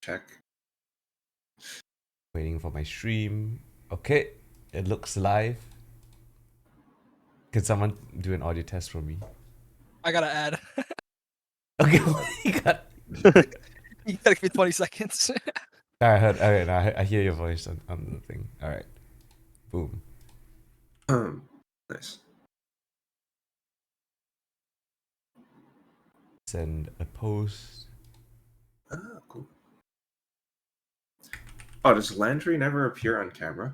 Check. Waiting for my stream. Okay, it looks live. Can someone do an audio test for me? I gotta add. Okay, you got. You gotta give me 20 seconds. I heard. Okay, now I hear your voice on the thing. All right, boom. Nice. Send a post. Ah, cool. Oh, does Landry never appear on camera?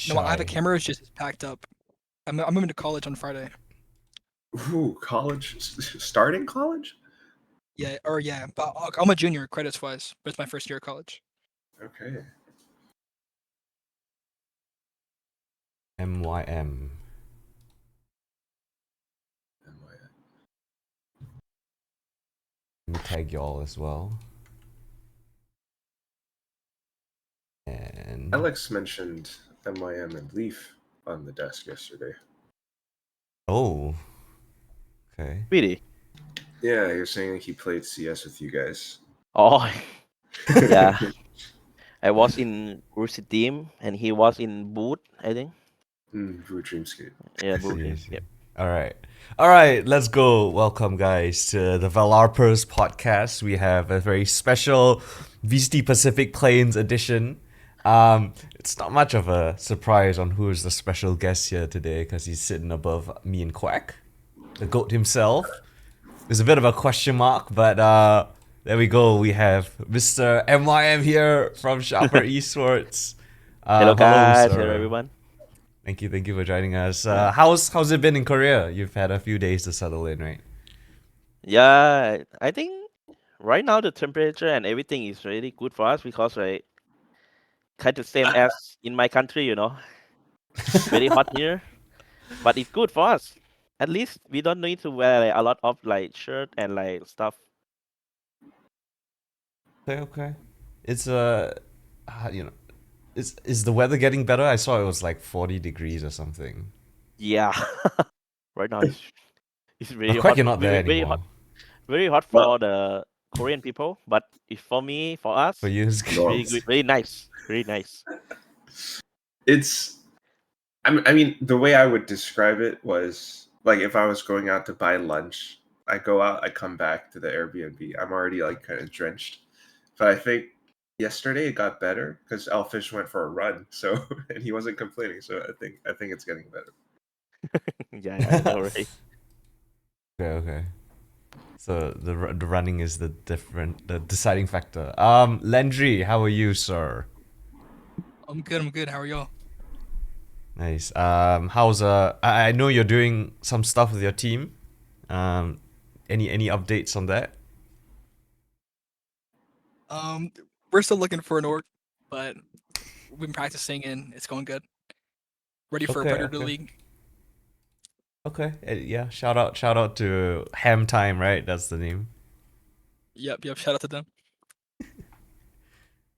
No, I have a Shy. camera. It's just packed up. I'm moving to college on Friday. Ooh, college? Starting college? Yeah, but I'm a junior credits wise, but it's my first year of college. Okay. MYM. Let me tag y'all as well. And Alex mentioned MYM and Leaf on the desk yesterday. oh, okay. Really? Yeah, he was saying he played CS with you guys. Oh, yeah. I was in Rooster Team and he was in Boot, I think. Blue Dreamscape. Yeah, I Boot. see, I see. Yep. All right, let's go. Welcome, guys, to the VALarpers podcast. We have a very special VCT Pacific Plains edition. It's not much of a surprise on who is the special guest here today because he's sitting above me and Quack, the GOAT himself. There's a bit of a question mark, but there we go. We have Mr. MYM here from Sharper Esports. Hello guys, sir. hello everyone. Thank you for joining us. How's it been in Korea? You've had a few days to settle in, right? Yeah, I think right now the temperature and everything is really good for us because like kind of same as in my country, you know. Very hot here. But it's good for us. At least we don't need to wear like, a lot of like shirt and like stuff. Okay. It's is the weather getting better? I saw it was like 40 degrees or something. Yeah. Right now it's really Quack, hot. you're not there Very anymore. hot. Very hot for the Korean people, but it's for me, for us, For you, it's it's really good, very nice, very nice. It's, I mean, the way I would describe it was like if I was going out to buy lunch, I go out, I come back to the Airbnb, I'm already like kind of drenched. But I think yesterday it got better because Elfish went for a run, so and he wasn't complaining. So I think it's getting better. Yeah, I know, right? Okay. So the running is the deciding factor. Landry, how are you, sir? I'm good. How are y'all? Nice. How's I know you're doing some stuff with your team. Any updates on that? We're still looking for an org, but we've been practicing and it's going good. Ready for a Predator League. Okay. Yeah. Shout out to Ham Time, right? That's the name. Yep. Shout out to them.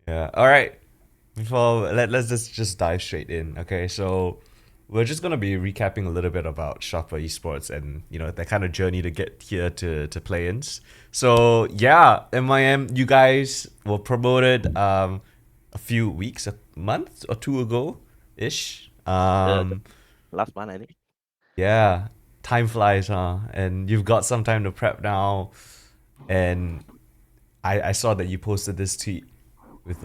Yeah. All right. Before let's just dive straight in. Okay. So we're just gonna be recapping a little bit about Sharper Esports and that kind of journey to get here to play-ins. So yeah, MYM, you guys were promoted a few weeks, a month or two ago ish. The last one, I think. Yeah, time flies, huh? And you've got some time to prep now. And I saw that you posted this tweet with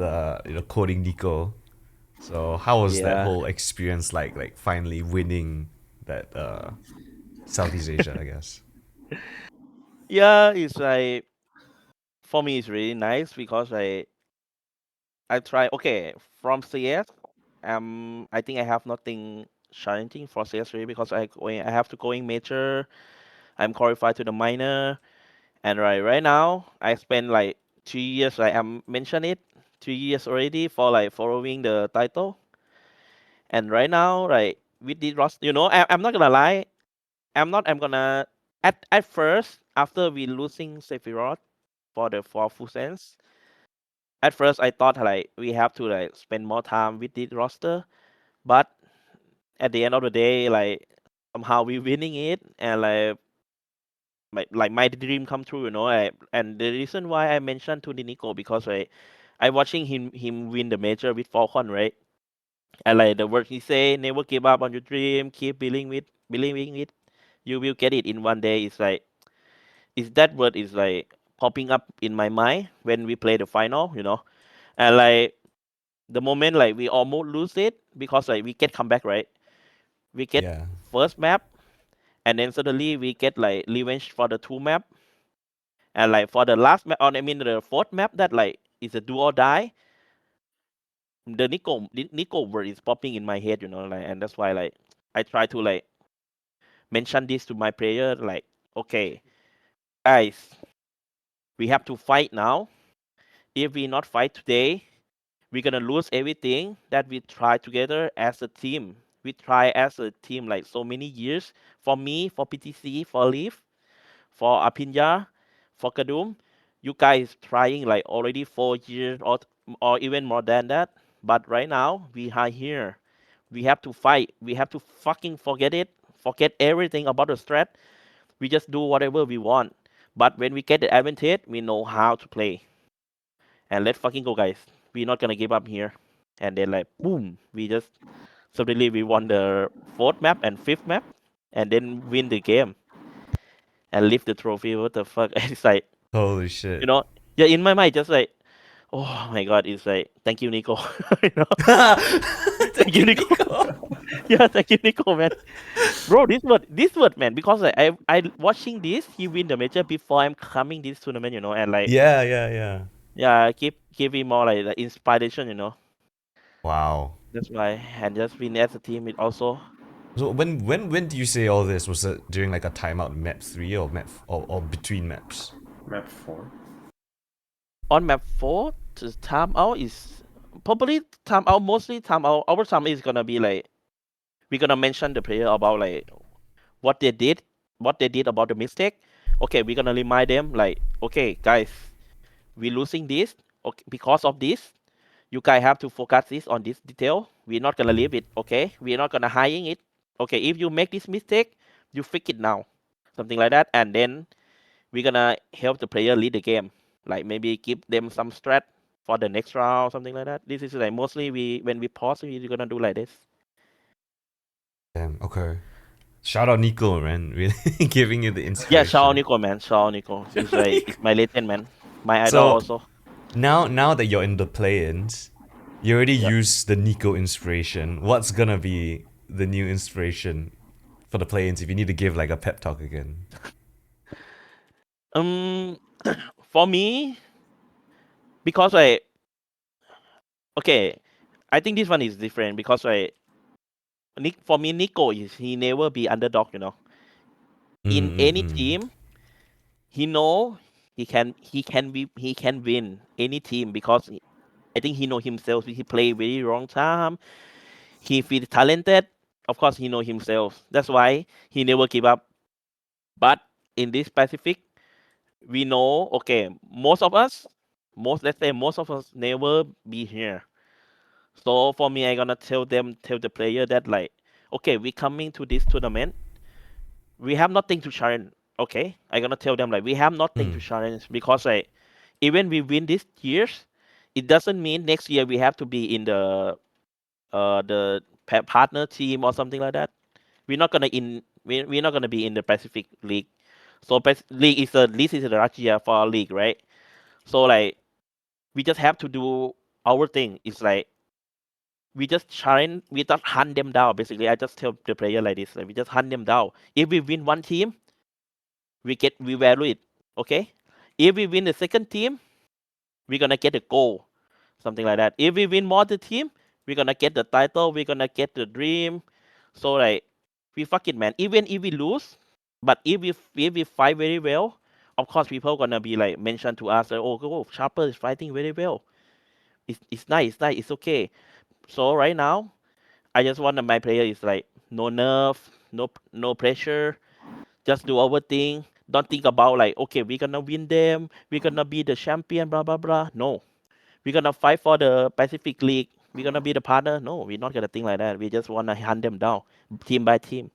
coding Nico. So how was that whole experience like finally winning that Southeast Asia, I guess? Yeah, it's like for me it's really nice because I try from CS. I think I have nothing challenging for CS really because I have to go in major. I'm qualified to the minor, and right now I spend like 2 years. Like I mentioned it, 2 years already for like following the title. And right now, like with the roster, I'm not gonna lie. I'm gonna at first after we losing Sephiroth for full sense. At first, I thought like we have to like spend more time with the roster, but at the end of the day, like somehow we winning it, and like my dream come true, and the reason why I mentioned to Nico because I watching him win the major with Falcon, right? And like the word he say, never give up on your dream, keep believing it, you will get it in one day. It's like is that word is like popping up in my mind when we play the final, and like the moment like we almost lose it because like we get comeback, right? We get Yeah. first map, and then suddenly we get like revenge for the two map, and like for the last map, or I mean the fourth map that like is a do or die. The Nico word is popping in my head, like, and that's why like I try to like mention this to my player, like, okay, guys, we have to fight now. If we not fight today, we're gonna lose everything that we try together as a team. We try as a team like so many years. For me, for PTC, for Leaf, for Apinya, for Kadum, you guys trying like already 4 years or even more than that. But right now we are here. We have to fight. We have to fucking forget it. Forget everything about the strat. We just do whatever we want. But when we get the advantage, we know how to play. And let's fucking go, guys. We're not gonna give up here. And then like boom, we just suddenly we won the fourth map and fifth map, and then win the game and lift the trophy. What the fuck? It's like Holy shit. yeah, in my mind, just like oh my god, it's like thank you, Nico. Thank Thank you, you, Nico. Nico. Yeah, thank you, Nico, man. Bro, this word, man, because like, I watching this, he win the major before I'm coming this tournament, and like Yeah. yeah, keep giving more like the inspiration, Wow. That's why, and just win as a team. It also So when do you say all this? Was it during like a timeout map 3 or or between maps? Map 4. on map 4, the timeout is probably timeout. Mostly timeout. Our time is gonna be like we're gonna mention the player about like what they did, about the mistake. Okay, we're gonna remind them like, okay, guys, we're losing this. Okay, because of this, you guys have to focus this on this detail. We're not gonna leave it. Okay, we're not gonna hiding it. Okay, if you make this mistake, you fix it now, something like that, and then we're gonna help the player lead the game. Like maybe give them some strat for the next round, something like that. This is like mostly when we pause, we're gonna do like this. Damn, okay. Shout out Nico, man. Really giving you the inspiration. Yeah, shout out Nico, man. Shout out Nico. He's like it's my legend, man. My idol So- also. Now that you're in the play-ins, you already Yep. used the Nico inspiration. What's gonna be the new inspiration for the play-ins if you need to give like a pep talk again? For me, because okay, I think this one is different because for me, Nico is he never be underdog, In any team, he know he can win any team because I think he know himself. He play very long time. He feel talented. Of course, he know himself. That's why he never give up. But in this specific, we know okay, let's say most of us never be here. So for me, I gonna tell the player that like, okay, we coming to this tournament. We have nothing to challenge. Okay, I gonna tell them like we have nothing to challenge because like even we win this years, it doesn't mean next year we have to be in the partner team or something like that. We're not gonna be in the Pacific League. So league is this is the Russia for our league, right? So like we just have to do our thing. It's like we just challenge, we just hunt them down. Basically, I just tell the player like this: like we just hunt them down. If we win one team, we value it. Okay. If we win the second team, we're gonna get a goal, something like that. If we win more the team, we're gonna get the title. We're gonna get the dream. So like we fuck it, man. Even if we lose, but if we fight very well, of course people gonna be like mention to us, like, oh, Sharper is fighting very well. It's nice, it's okay. So right now, I just want my player is like no nerve, no pressure. Just do our thing. Don't think about like, okay, we're gonna win them, we're gonna be the champion, blah blah blah. No, we're gonna fight for the Pacific League. We're gonna be the partner. No, we're not gonna think like that. We just wanna hunt them down, team by team.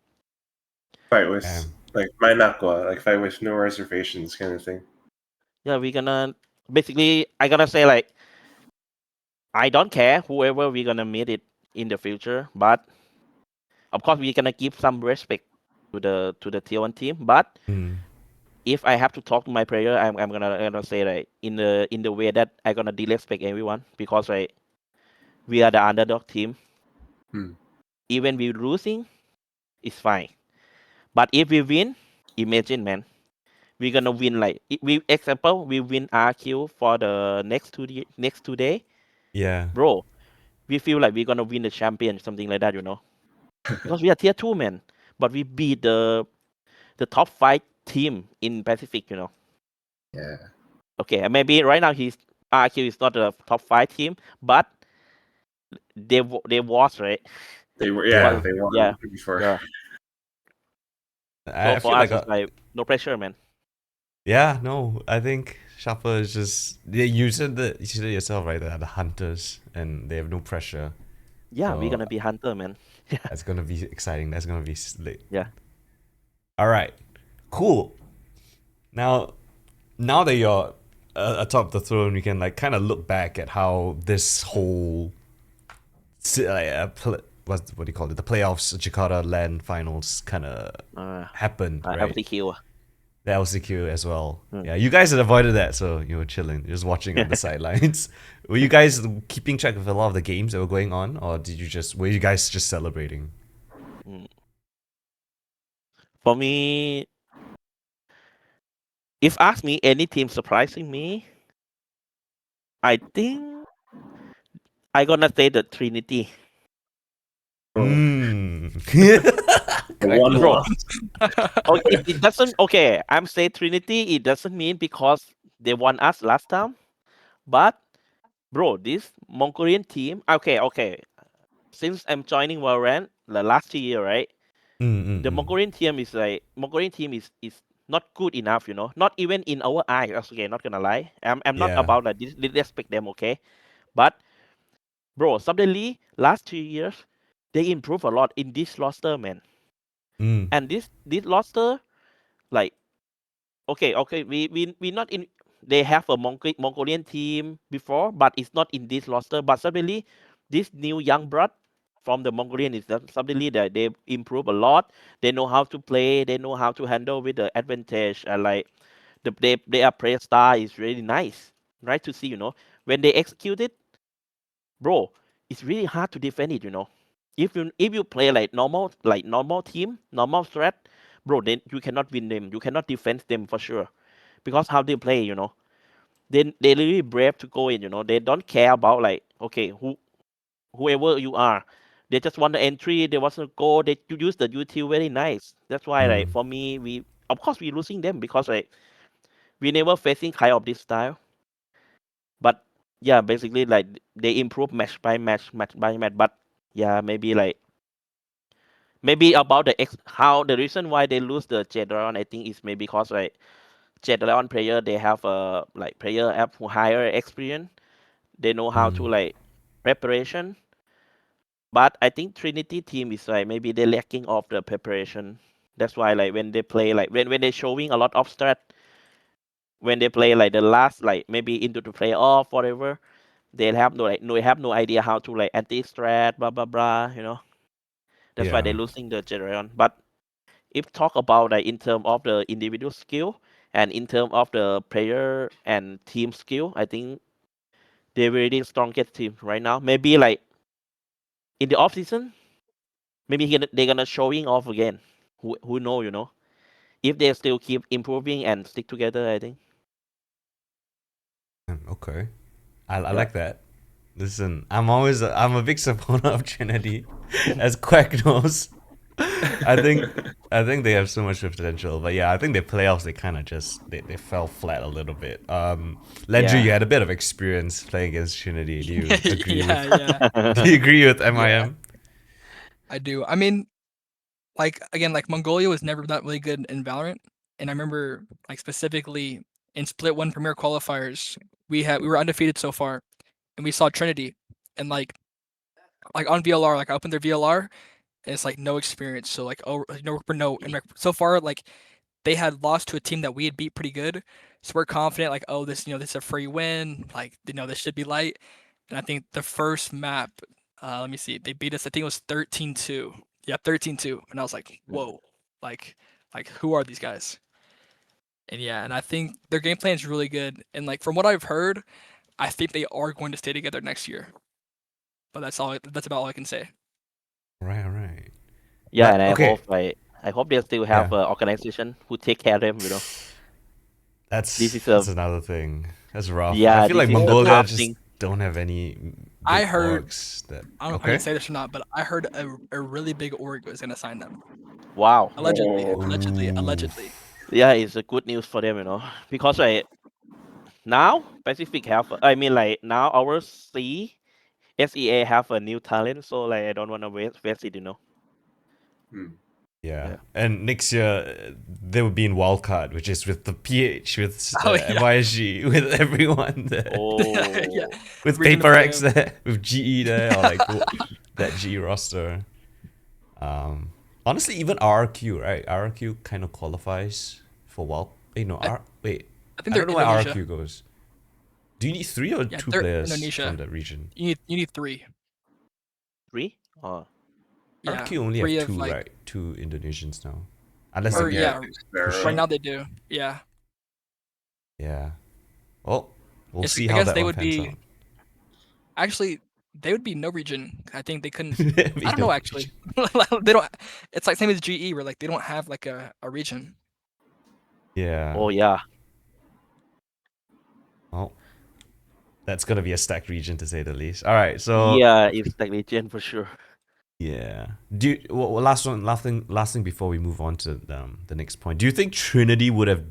Fight with Like my nakwa, like fight with no reservations kind of thing. Yeah, we're gonna basically. I gonna say like I don't care whoever we're gonna meet it in the future, but of course we're gonna give some respect to the tier 1 team. But Mm. if I have to talk to my player, I'm gonna say like in the way that I'm gonna disrespect everyone because like we are the underdog team. Hmm. Even we losing, it's fine. But if we win, imagine man, we're gonna win like we example we win RQ for the next 2 day, Yeah. bro. We feel like we're gonna win the champion, something like that, because we are tier 2 man, but we beat the top 5 team in Pacific. Yeah. Okay, maybe right now he's RQ is not the top 5 team, but they was right. They were Yeah. they won Yeah, before. yeah. I So for feel like us, it's like no pressure, man. yeah, no, I think Sharper is just you said it yourself, right? They're the hunters and they have no pressure. Yeah, we're So gonna be hunter, man. that's gonna be exciting. That's gonna be slick. Yeah. All right, cool. Now that you're atop the throne, we can like kind of look back at how this whole what do you call it? The playoffs, Jakarta Land Finals, kind of happened, right? LCQ. The LCQ as well. Hmm. Yeah, you guys had avoided that, so you were chilling, just watching on the sidelines. Were you guys keeping track of a lot of the games that were going on, or were you guys just celebrating? For me, if ask me any team surprising me, I think I gonna say the Trinity. Mm. One Bro. loss. Okay, it doesn't. Okay, I'm say Trinity. It doesn't mean because they won us last time, but bro, this Mongolian team. Okay. Since I'm joining Valorant the last year, right? The Mongolian team is not good enough, Not even in our eyes. Okay, not gonna lie. I'm not Yeah. about that. Disrespect them, okay? But bro, suddenly last 2 years, they improve a lot in this roster, man. Mm. And this roster, like, okay, we not in. They have a Mongolian team before, but it's not in this roster. But suddenly, this new young blood from the Mongolian is that suddenly they improve a lot. They know how to play. They know how to handle with the advantage. And like their play style is really nice, right to see. When they execute it, bro, it's really hard to defend it. If you play like normal team, normal strat, bro, then you cannot win them. You cannot defend them for sure because how they play. They really brave to go in. They don't care about like okay whoever you are. They just want the entry. They want to go. They use the util very nice. That's why like for me we of course we losing them because like we never facing kind of this style. But yeah, basically like they improve match by match, match by match. But yeah, maybe about how the reason why they lose the Jedron, I think is maybe because like Jedron player they have a like player have higher experience. They know how to like preparation. But I think Trinity team is like maybe they're lacking of the preparation. That's why like when they play like when they're showing a lot of strat, when they play like the last like maybe into the playoff whatever, they have no idea how to like anti strat blah blah blah. That's why they're Yeah. losing the Generation. But if talk about like in terms of the individual skill and in terms of the player and team skill, I think they're really strongest team right now. Maybe like in the off season, maybe they're gonna showing off again. Who know? If they still keep improving and stick together, I think. Okay. I Yeah. like that. Listen, I'm a big supporter of Trinity, as Quack knows. I think they have so much potential, but yeah, I think the playoffs they kind of just they fell flat a little bit. Landry, Yeah. you had a bit of experience playing against Trinity. Do you agree with? Yeah, Do you agree with MIM? I do. I mean, like again, like Mongolia was never that really good in Valorant, and I remember like specifically in Split One Premier qualifiers, we were undefeated so far, and we saw Trinity, and like on VLR, like I opened their VLR, and it's like no experience. So like and like, so far like they had lost to a team that we had beat pretty good. So we're confident like this this is a free win. Like this should be light. And I think the first map, let me see, they beat us. I think it was 13-2. Yeah, 13-2. And I was like, whoa, like who are these guys? And yeah, and I think their game plan is really good. And like from what I've heard, I think they are going to stay together next year. But that's about all I can say. Right. Yeah, But, and okay. I hope they still have Yeah. an organization who take care of them. This is That's another thing. That's rough. Yeah, I feel this like is a Mongolia tough just thing. don't have any big I heard- orgs that. I don't know if I Okay. can say this or not, but I heard a really big org was going to sign them. Wow. Allegedly. Oof. Yeah, it's a good news for them, because now Pacific have, I mean, like now our SEA have a new talent, so like I don't want to waste it. Yeah. Yeah. And next year they will be in wildcard, which is with the PH, with Oh, yeah. MYSG, with everyone there. Oh, Yeah. With Region of Paper X Fame. there, with GE there, or like that GE roster. Honestly, even RRQ, right? RRQ kind of qualifies for wild. Wait, no, I wait. think I they're don't know where Indonesia. RRQ goes. Do you need 3 or Yeah, 2 they're players Indonesia. from that region? You need 3. 3? Oh, Yeah. RRQ only 3 have of 2, like, right? 2 Indonesians now. Unless or they yeah, Sparrow. right now they do. Yeah. Yeah. Well, we'll Yes, see I how guess that they one would pans be out. actually they would be no region. I think they couldn't. Maybe I don't no know actually. They don't. It's like same as GE where like they don't have like a region. Yeah. oh yeah. Well, that's gonna be a stacked region to say the least. All right, so Yeah, it's like legend for sure. yeah. Last thing before we move on to the next point. Do you think Trinity would have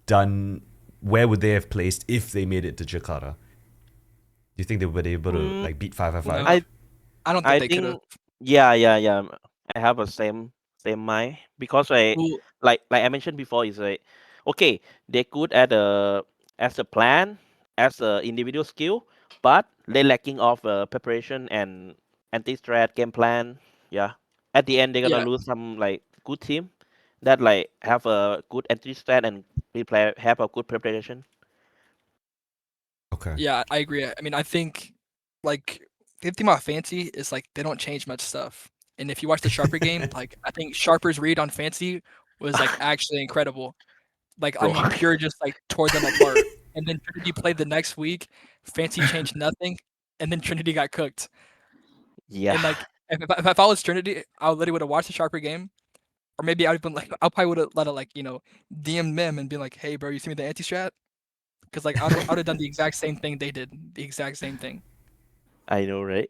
done? Where would they have placed if they made it to Jakarta? Do you think they would be able to like beat 555? No. I don't think I they could have. think yeah. I have a same mind because Well, like I mentioned before is okay, they're good at as a plan, as a individual skill, but they lacking of preparation and anti-strat game plan. Yeah, at the end they're gonna yeah, lose some like good team that like have a good anti-strat and have a good preparation. Okay. yeah, I agree. I mean, I think like the thing about Fancy is like they don't change much stuff. And if you watch the Sharper game, like I think Sharper's read on Fancy was like actually incredible. Like I Bro. mean, Pure just like tore them apart. And then Trinity played the next week. Fancy changed nothing, and then Trinity got cooked. Yeah. And like if I was Trinity, I literally would have watched the Sharper game, or maybe I'd been like I probably would have let it like DM them and be like, hey bro, you see me the anti strat? Because like I would have done the exact same thing they did, the exact same thing. I know, right?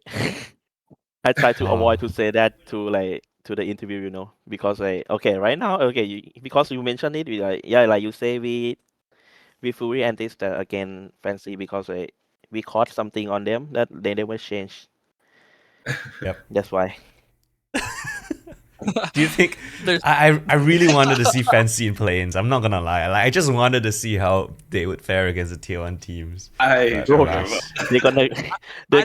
I try to avoid to say that to the interview, because okay, right now, okay, because you mentioned it, like you say, we fully anti-stat again Fancy because we caught something on them that they never change. Yep. That's why. Do you think There's I really wanted to see Fancy in planes? I'm not gonna lie. Like I just wanted to see how they would fare against the tier 1 teams. I But don't alas. know. They're gonna I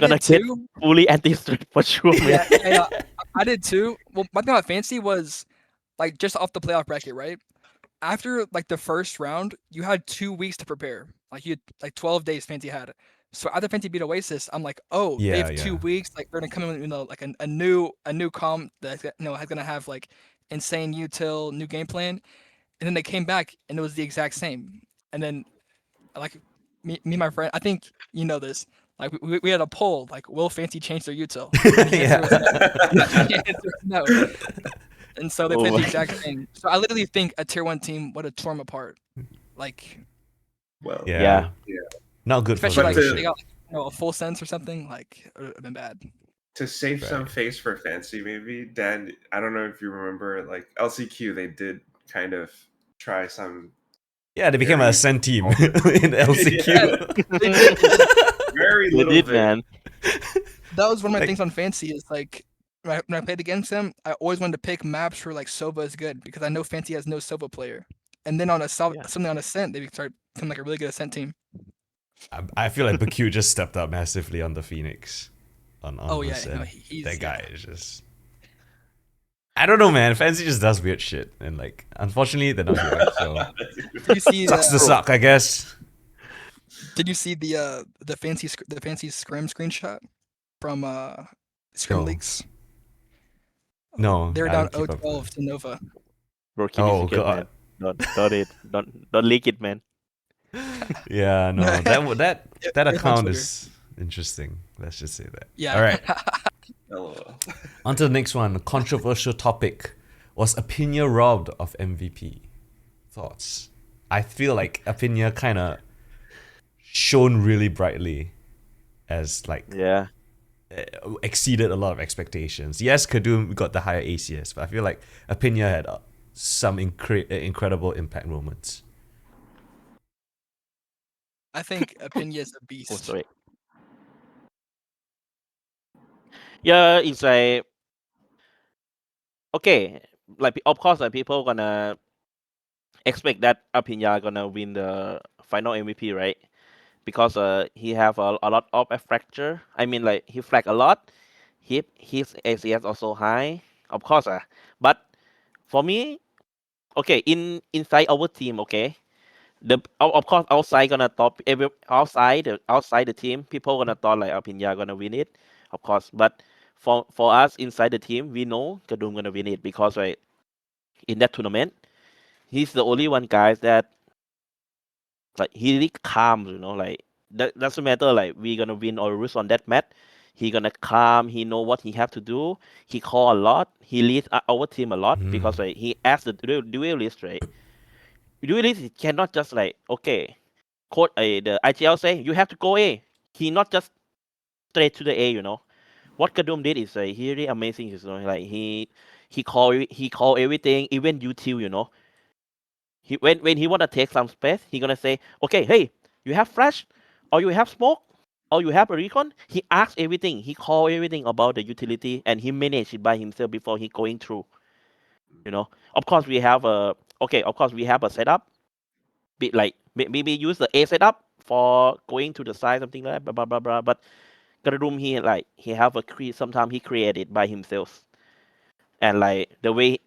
get did too. fully anti-stat for sure, man. Yeah, I did too. Well, my thing about Fancy was like just off the playoff bracket, right? After like the first round, you had 2 weeks to prepare. Like you had like 12 days Fancy had. So after Fancy beat Oasis, I'm like, oh, they Yeah, have 2 yeah. weeks. Like they're gonna come in, like a new comp that is gonna have like insane util, new game plan. And then they came back and it was the exact same. And then like me and my friend, I think you know this. Like we had a poll, like will Fancy change their util? And the answer was no. The answer was no. And so they Oh played the my- exact same. So I literally think a tier 1 team would have torn them apart. Like Well, Yeah. Yeah. Not good for especially like leadership. they got a full sense or something, like it would have been bad. to save some Right. face for Fancy, maybe Dan. I don't know if you remember, like LCQ, they did kind of try some Yeah, they became a very ascent team small- in LCQ. very They little did, bit. man. That was one of my Like- things on Fancy is like when I played against them, I always wanted to pick maps where like Sova is good because I know Fancy has no Sova player. And then on a Yeah. something on Ascent, they start becoming like a really good Ascent team. I feel like BQ just stepped up massively on the Phoenix. On Oh yeah, Ascent. he's That guy is just I don't know, man. Fancy just does weird shit, and like, unfortunately, they're not here. So Did you see? sucks to suck, I guess. Did you see the fancy scrim screenshot from Scrim No. Leaks? No, They're I down don't keep up. 0-12 to Nova. Bro, keep it Oh secret, god. man. Don't leak it, man. Yeah, no. That It's on account Twitter. is interesting. Let's just say that. Yeah. All right. LOL. On to the next one. Controversial topic. Was Apinia robbed of MVP? Thoughts? I feel like Apinia kind of shone really brightly as like Yeah. exceeded a lot of expectations. Yes, Kadum got the higher ACS, but I feel like Apinia had some incredible impact moments. I think Apinia is a Oh, beast. sorry. Yeah, it's like okay. Like of course, like people gonna expect that Apinya gonna win the final MVP, right? Because he have a lot of a fracture. I mean, like he flag a lot. His ACS also high. Of course, but for me, okay, inside our team, okay, of course outside gonna top outside the team, people gonna thought like Apinya gonna win it, of course. But for us inside the team, we know Kadum gonna win it because right in that tournament, he's the only one guys that like he really calm, like that doesn't matter like we gonna win or lose on that match. He gonna calm. He know what he have to do. He call a lot. He leads our team a lot because like he asked the duelist, right? Duelist he cannot just like okay, coach the IGL say you have to go A. He not just straight to the A. What Kadum did is he really amazing. Like he call everything, even util. When he wanna take some space, he gonna say, okay, hey, you have flash, or you have smoke, or you have a recon. He asks everything. He call everything about the utility, and he manage it by himself before he going through. Of course we have a Of course we have a setup. Like maybe use the A setup for going to the side, something like that. Blah blah blah blah. But Garadum he have a sometimes he create it by himself, and like the way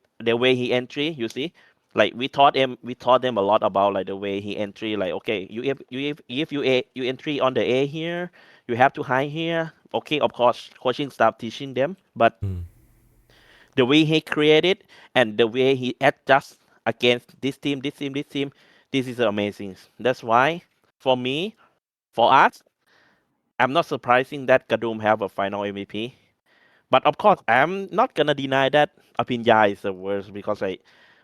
he entry, you see, like we taught them a lot about like the way he entry, like okay, if you entry on the A here, you have to hide here. Okay, of course coaching staff teaching them, but the way he created and the way he adjusts against this team, this is amazing. That's why for me, for us, I'm not surprising that Kadum have a final MVP. But of course, I'm not gonna deny that Apinya is the worst because like,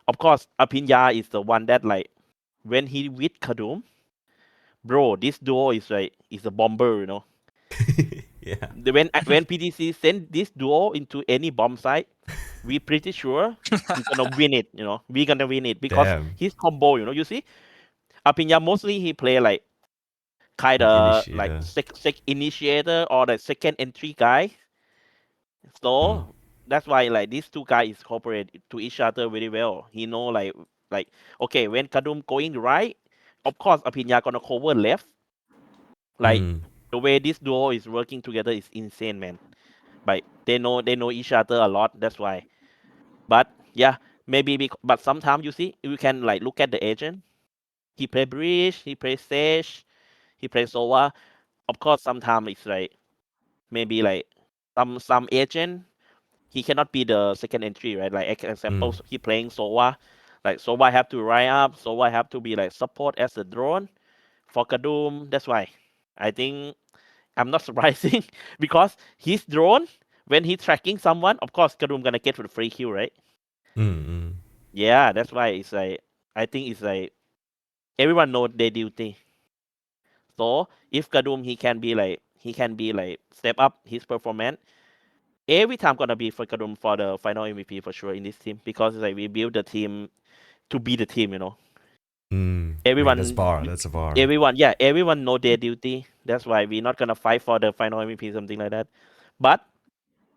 of course, Apinya is the one that like when he with Kadum, bro, this duo is a bomber. Yeah. When PTC send this duo into any bomb site, we pretty sure we're gonna win it. We're gonna win it because Damn. his combo. You see, Apinya mostly he play like kind of like Initiator. initiator or the second entry guy. So that's why like these two guys cooperate to each other very well. He know like okay when Kadum going right, of course Apinya gonna cover left. Like the way this duo is working together is insane, man. Like they know each other a lot. That's why. But yeah, maybe but sometimes you see you can like look at the agent. He play bridge, he play sage, he play sova. Of course, sometimes it's like maybe like some agent he cannot be the second entry, right? Like example, he playing Sova. Like Sova have to ride up, Sova have to be like support as a drone for Kadum. That's why I think I'm not surprising because his drone when he tracking someone, of course Kadum gonna get for the free kill, right? Yeah, that's why it's like I think it's like everyone know their duty. So if Kadum he can be like step up his performance every time gonna be for Kadum for the final MVP for sure in this team because like we build the team to be the team. I mean, Everyone, that's bar. That's a bar. everyone know their duty. That's why we're not gonna fight for the final MVP something like that. But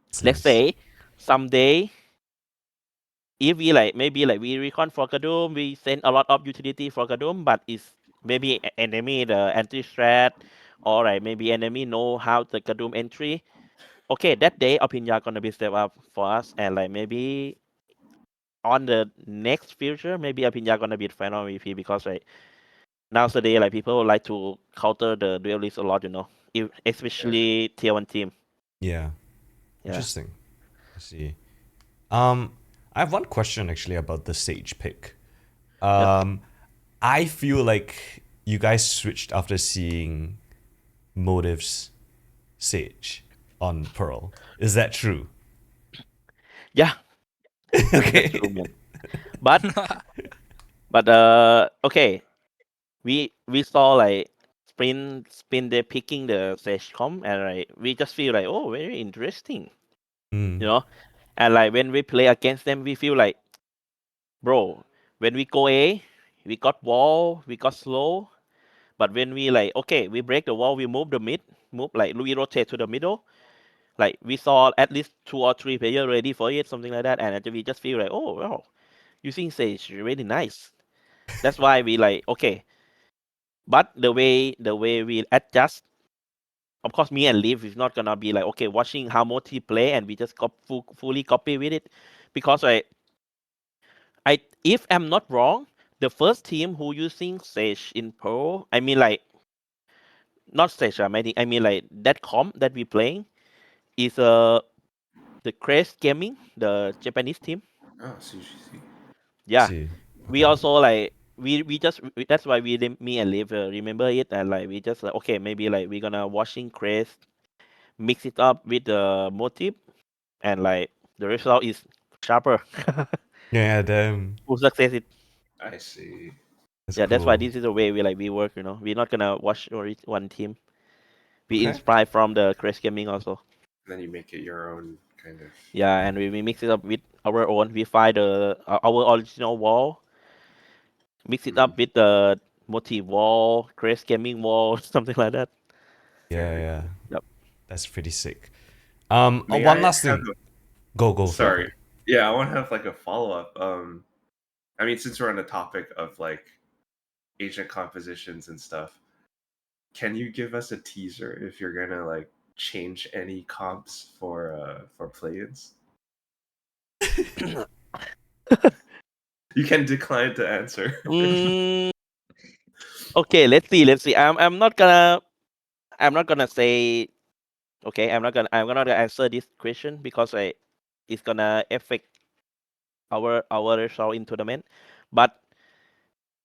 It's let's nice. say someday if we like maybe like we recon for Kadum, we send a lot of utility for Kadum, but it's maybe enemy the anti strat or like maybe enemy know how the Kadum entry. Okay, that day Opinya gonna be step up for us and like maybe on the next future, maybe Apinya gonna be the final MVP because like nowadays like people like to counter the duelist a lot, especially tier 1 team. Yeah. Yeah. Interesting. I see. I have one question actually about the Sage pick. I feel like you guys switched after seeing Motive's Sage on Pearl. Is that true? Yeah, that's Okay. true, man. But okay, we saw like spin they picking the Sage comp, and like we just feel like, oh, very interesting, Mm. and like when we play against them, we feel like, bro, when we go A, we got wall, we got slow, but when we like, okay, we break the wall, we move the mid, we rotate to the middle, like we saw at least 2 or 3 players ready for it, something like that, and we just feel like, oh wow, using Sage really nice. That's why we like, okay. But the way we adjust, of course, me and Liv is not gonna be like, okay, watching how Moti play and we just fully copy with it, because if I'm not wrong, the first team who using Sage in Pro, I mean like not Sage, I mean like that comp that we playing is the Crest Gaming, the Japanese team. Oh, CGC. Yeah, See. we Okay. also like that's why me and Liv remember it, and like we just like, okay, maybe like we're gonna washing Crest, mix it up with the motif, and like the result is sharper. Yeah, damn. Full success it. I see. That's Yeah, that's why cool. this is the way we work. We're not gonna watch or one team. We Okay. inspired from the Crash Gaming also. Then you make it your own kind of. Yeah, and we mix it up with our own. We find our original wall, mix it up with the motif wall, Crash Gaming wall, something like that. Yeah, Very yeah. cool. Yep. That's pretty sick. May One I last have thing. Go. Sorry. Yeah, I want to have like a follow up. I mean, since we're on the topic of like agent compositions and stuff, can you give us a teaser if you're gonna like change any comps for play-ins? You can decline to answer. Mm, okay, let's see. I'm not gonna say. Okay, I'm gonna answer this question because it's gonna affect our result in tournament, but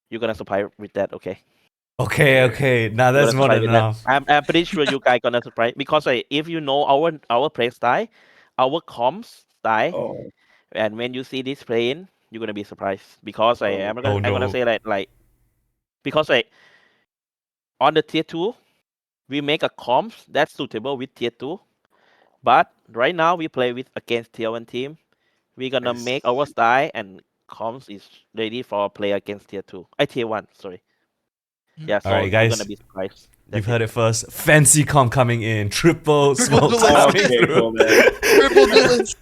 you're gonna surprise with that. Okay, Okay. Now you're that's gonna more surprise than with that. enough. I'm pretty sure you guys gonna surprise because if you know our play style, our comms style, Oh, and when you see this playing, you're gonna be surprised because oh, Oh I'm gonna no. say like because on the tier 2 we make a comms that's suitable with tier 2, but right now we play with against tier 1 team. We're gonna make our style and comms is ready for play against tier 2. Tier 1, sorry. Yeah, All so right, you're gonna guys. be surprised. You've That's heard it. it first. Fancy comp coming in. Triple Triple smokes duelist. coming Okay, through. cool, man. Triple duelist.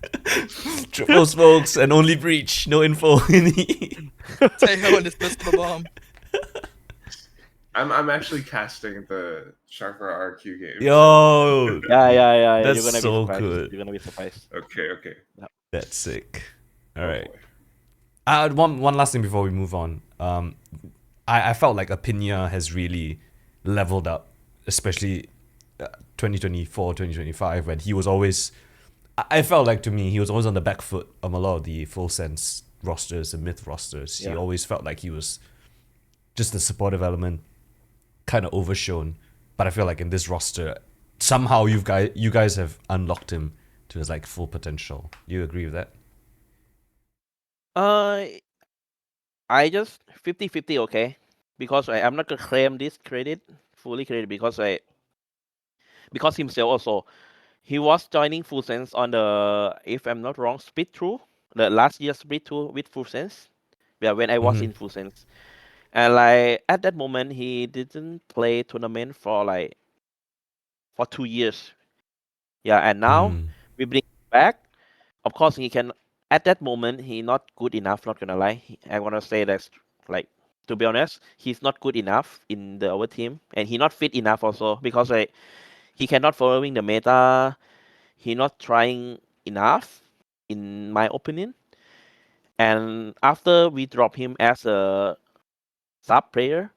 Triple smokes and only breach. No info. Taeho and his pistol bomb. I'm actually casting the Sharper RQ game. Yo, Yeah. that's You're gonna be so surprised. good. You're gonna be surprised. Okay. That's sick. All Oh, right. boy. One last thing before we move on. I felt like Apinya has really leveled up, especially 2024, 2025, when he was always. I felt like to me he was always on the back foot of a lot of the full sense rosters and myth rosters. He Yeah. always felt like he was just the supportive element, kind of overshown. But I feel like in this roster, somehow you guys have unlocked him to his like full potential. You agree with that? I just 50-50, okay? Because I'm not gonna claim this fully credit because himself also. He was joining Full Sense on the, if I'm not wrong, split through the last year split through with Full Sense. Yeah, when I was in Full Sense, and like at that moment he didn't play tournament for 2 years. Yeah, and now we bring him back. Of course, he can. At that moment, he not good enough. Not gonna lie, I wanna say that, like, to be honest, he's not good enough in our team, and he not fit enough also because he cannot following the meta. He not trying enough, in my opinion. And after we drop him as a sub player,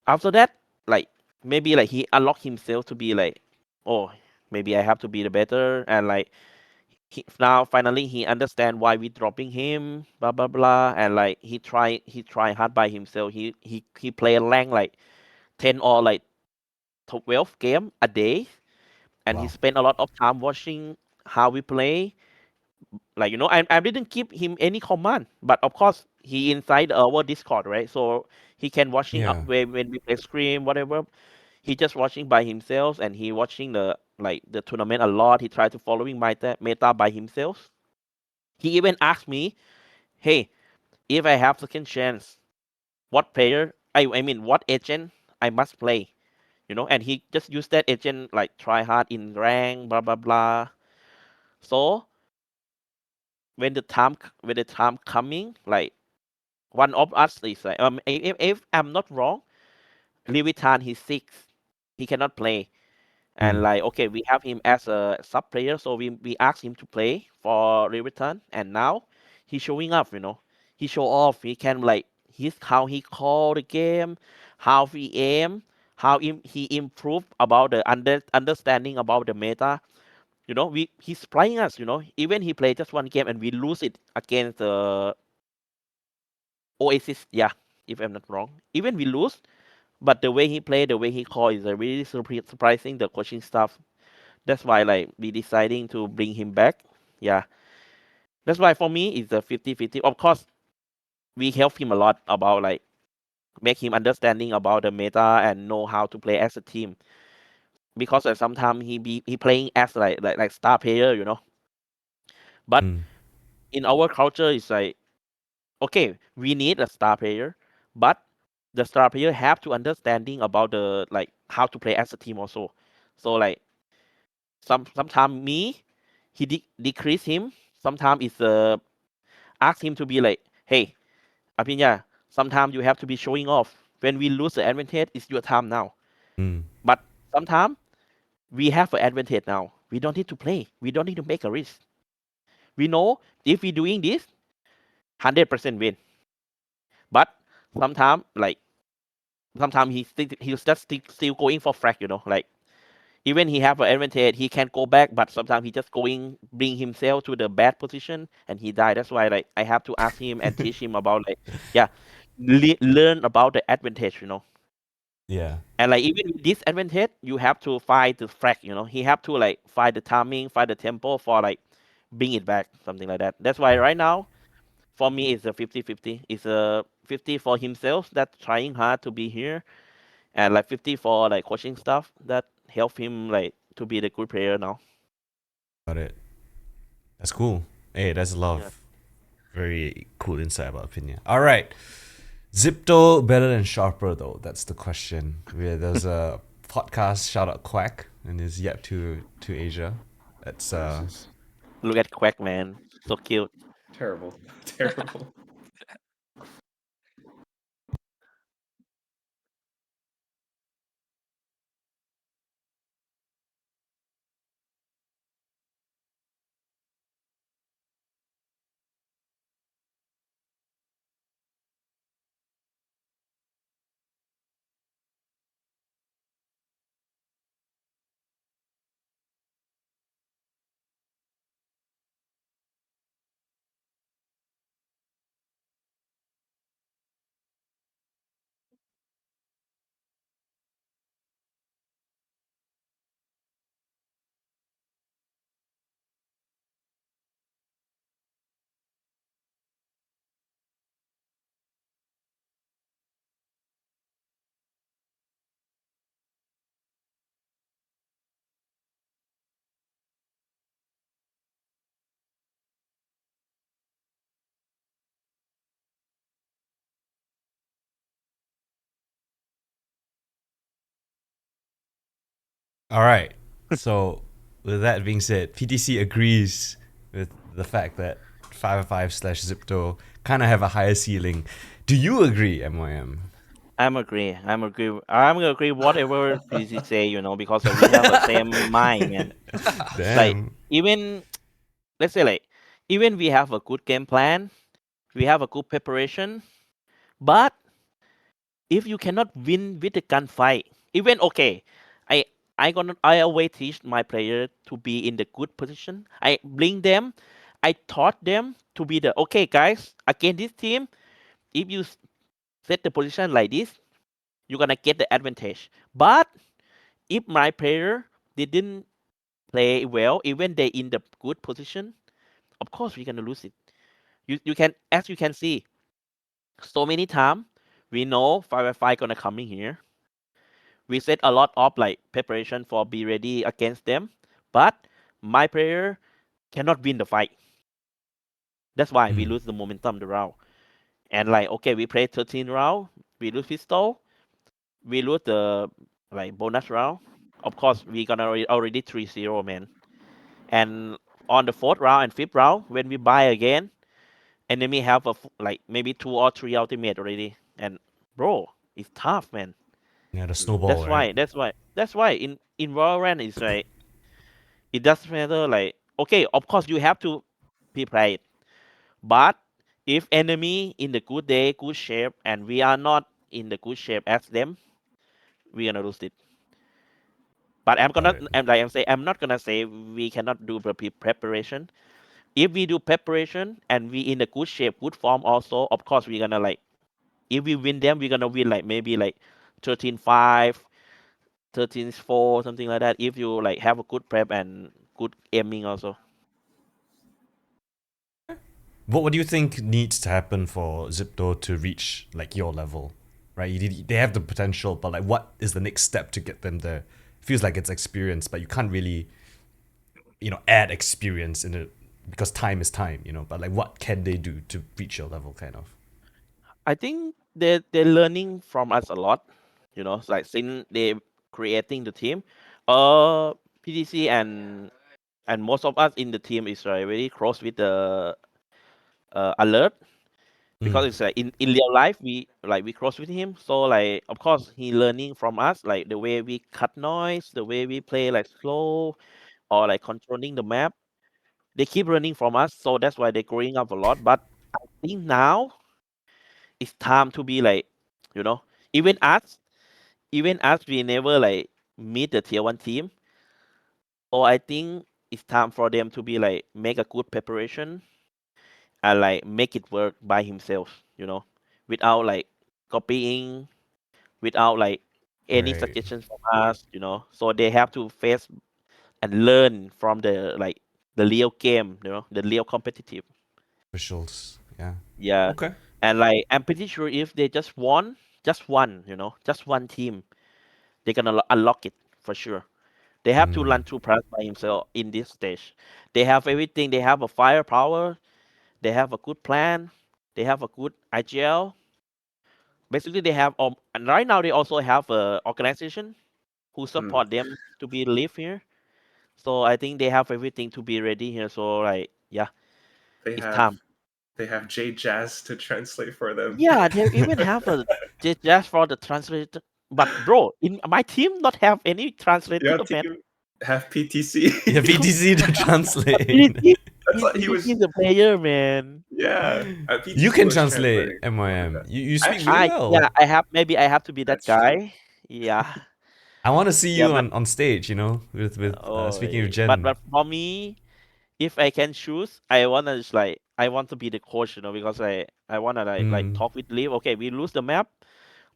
after that, like maybe like he unlocked himself to be like, oh, maybe I have to be the better, and like now finally he understand why we dropping him, blah blah blah, and like he try hard by himself. He play rank like 10 or like 12 game a day, and he Wow. spent a lot of time watching how we play. Like I didn't give him any command, but of course he inside our Discord, right? So he can watching Yeah. when we play scream whatever. He just watching by himself, and he watching the tournament a lot. He tried to following meta by himself. He even asked me, "Hey, if I have second chance, what player? I mean, what agent I must play?" And he just used that agent like try hard in rank, blah blah blah. So when the time coming, like one of us is like if I'm not wrong, Levitan he's 6, he cannot play. And Mm. like okay, we have him as a sub player, so we asked him to play for Riverton, and now he's showing up. He show off. He can like how he call the game, how he aim, how he improved about the understanding about the meta. He's playing us. Even he played just one game and we lose it against the Oasis. Yeah, if I'm not wrong, even we lose, but the way he play, the way he call is really surprising. The coaching staff. That's why like we deciding to bring him back. Yeah. That's why for me it's a 50-50. Of course, we help him a lot about like make him understanding about the meta and know how to play as a team. Because sometimes he playing as like star player. But Mm. in our culture it's like okay, we need a star player, but the star player have to understanding about the like how to play as a team also. So like sometimes me he decrease him. Sometimes it's ask him to be like, hey, Apinya, sometimes you have to be showing off. When we lose the advantage, it's your time now. Mm. But sometimes we have an advantage now. We don't need to play. We don't need to make a risk. We know if we doing this, 100% win. But sometimes, like, sometimes he's just still going for frag. Like, even he have an advantage, he can go back, but sometimes he just bring himself to the bad position and he die. That's why like I have to ask him and teach him about like yeah, learn about the advantage. Yeah. And like even with this advantage, you have to find the frag. He have to like find the timing, find the tempo for like bring it back, something like that. That's why right now for me it's a 50-50. It's a 50 for himself that trying hard to be here, and like 50 for like coaching stuff that help him like to be the good player now. Got it. That's cool. Hey, that's a lot Yeah. of very cool insight about opinion. All right. Zipto better than Sharper though? That's the question. There's a podcast, shout out Quack, and is yet to Asia. That's Versus. Look at Quack, man, so cute. Terrible. Terrible. all right. So with that being said, PTC agrees with the fact that 505/Zipto kind of have a higher ceiling. Do you agree, MYM? I'm agree. I'm agree. I'm gonna agree whatever PC say. Because we have the same mind, man. Like Damn. even let's say like even we have a good game plan, We have a good preparation. But if you cannot win with the gunfight, even okay, I I always teach my player to be in the good position. I bring them, I taught them to be the okay guys against this team. If you set the position like this, you're gonna get the advantage. But if my player didn't play well, even they in the good position, of course we're gonna lose it. You can, as you can see, so many times we know 5v5 gonna come in here. We set a lot of like preparation for be ready against them, but my player cannot win the fight. That's why we lose the momentum the round. And like okay, we play 13 round, we lose pistol, we lose the like bonus round. Of course, we gonna already 3-0, man. And on the fourth round and fifth round, when we buy again, enemy have like maybe 2 or 3 ultimate already. And bro, it's tough, man. Yeah, the snowball, right? That's why in Valorant it's like it doesn't matter. Like okay, of course you have to prepare it, but if enemy in the good day, good shape, and we are not in the good shape as them, we're gonna lose it. But Right. I'm not gonna say we cannot do the preparation. If we do preparation and we in a good shape, good form also, of course we're gonna like if we win them, we're gonna win like maybe like 13-5, 13-4, something like that. If you like have a good prep and good aiming also. What do you think needs to happen for Zipto to reach like your level? Right? They have the potential, but like what is the next step to get them there? Feels like it's experience, but you can't really, add experience in it because time is time, But like what can they do to reach your level kind of? I think they're learning from us a lot, like since they creating the team. PTC and most of us in the team is like very close with the alert because it's like in real life we close with him. So like of course he learning from us like the way we cut noise, the way we play like slow or like controlling the map. They keep learning from us, so that's why they're growing up a lot. But I think now it's time to be like, you know, even us, even us, we never like meet the tier 1 team. So I think it's time for them to be like make a good preparation and like make it work by himself, without like copying, without like any Right. suggestions from us, So they have to face and learn from the like the real game, the real competitive. Officials. Yeah. Yeah. Okay. And like I'm pretty sure if they just won, just one team, they're gonna unlock it for sure. They have to run 2+ by himself in this stage. They have everything. They have a firepower. They have a good plan. They have a good IGL. Basically, they have and right now they also have a organization who support them to be live here. So I think they have everything to be ready here. So like yeah, They it's have time. they have J Jazz to translate for them. Yeah, they even have a just for the translator. But bro, in my team not have any translator, Your man. team have PTC. Yeah, PTC to translate. PTC, I thought he was. is a player, man. Yeah, You PTC can was translate translating for MYM. that. You speak really Actually, well. I have maybe I have to be that that's true. guy. Yeah, I want to see yeah, you but on stage, with speaking with Jen. but for me, if I can choose, I wanna just like I want to be the coach, because I wanna like talk with Liv. Okay, we lose the map.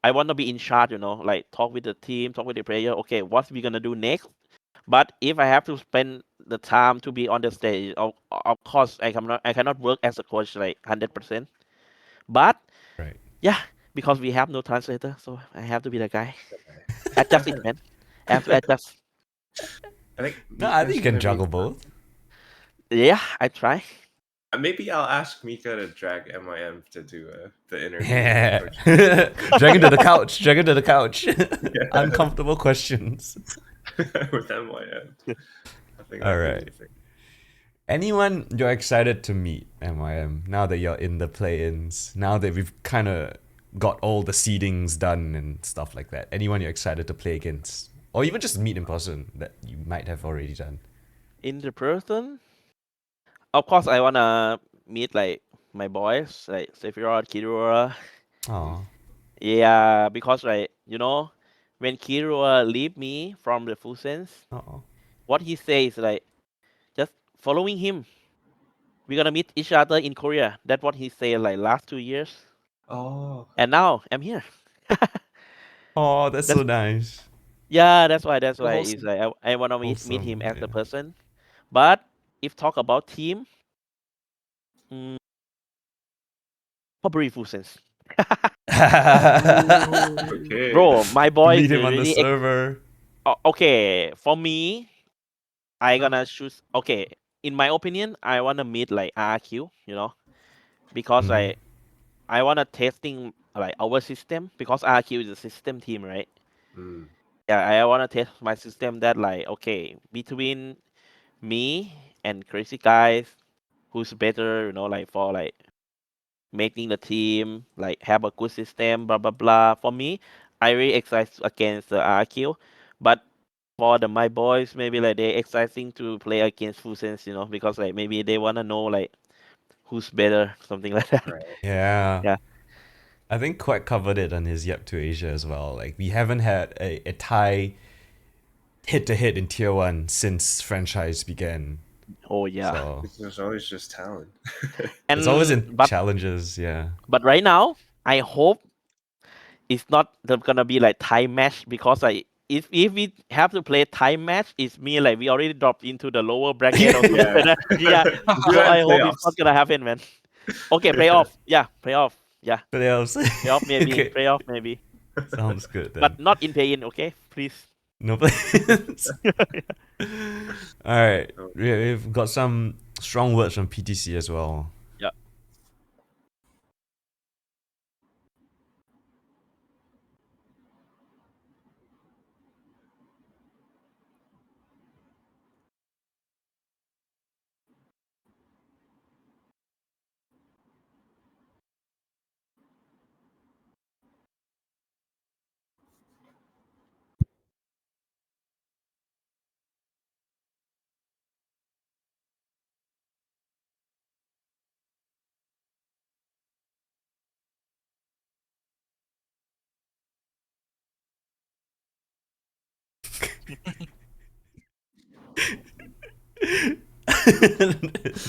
I wanna be in charge, like talk with the team, talk with the player. Okay, what we gonna do next? But if I have to spend the time to be on the stage, of course I cannot work as a coach like 100%. But Right. yeah, because we have no translator, so I have to be the guy. Adjust it, man. I have to adjust. I think No, I Mika's think you can gonna be. juggle both. Yeah, I try. Maybe I'll ask Mika to drag MYM to do the interview. Yeah. Coach. Drag him to the couch. Drag him to the couch. Yeah. Uncomfortable questions. With MYM. I think All that'd right. be amazing. Anyone you're excited to meet, MYM, now that you're in the play-ins, now that we've kind of got all the seedings done and stuff like that? Anyone you're excited to play against? Or even just meet in person that you might have already done? In the person, of course, I wanna meet like my boys like Sephiroth, Kirua. Oh. Yeah, because when Kirua leave me from the Full Sense, Oh. what he says like just following him. We're gonna meet each other in Korea. That's what he said like last 2 years. Oh. And now I'm here. Oh, that's That's so nice. yeah, that's why So it's wholesome. like I wanna meet him Wholesome, as a yeah. person. But if talk about team, mm, probably Full Sense. Okay. Bro, my boy Meet is him on the really server. okay. For me, I Huh. gonna choose. Okay, in my opinion, I wanna meet like RQ. Because Mm. I wanna testing like our system because RQ is a system team, right? Mm. Yeah, I wanna test my system that like okay between me and crazy guys, who's better, like for like making the team like have a good system, blah blah blah. For me, I really excited against the RQ, but for my boys, maybe like they exciting to play against Full Sense, because like maybe they wanna know like who's better, something like that. Right. Yeah. Yeah. I think Quack covered it on his Yep to Asia as well. Like, we haven't had a Thai hit to hit in Tier 1 since franchise began. Oh yeah. So, There's always just talent. it's always And in challenges, yeah. but right now, I hope it's not gonna be like time match because like if we have to play time match, it's mean like we already dropped into the lower bracket or something Yeah. like that. Yeah. You So had I hope it's playoffs. not gonna happen, man. Okay, playoff. Yeah, playoff. Yeah, What else? playoff maybe. Okay. Playoff maybe. Sounds good then. But not in pay-in. Okay, please. No plans. Alright. Oh. We've got some strong words from PTC as well. Yeah.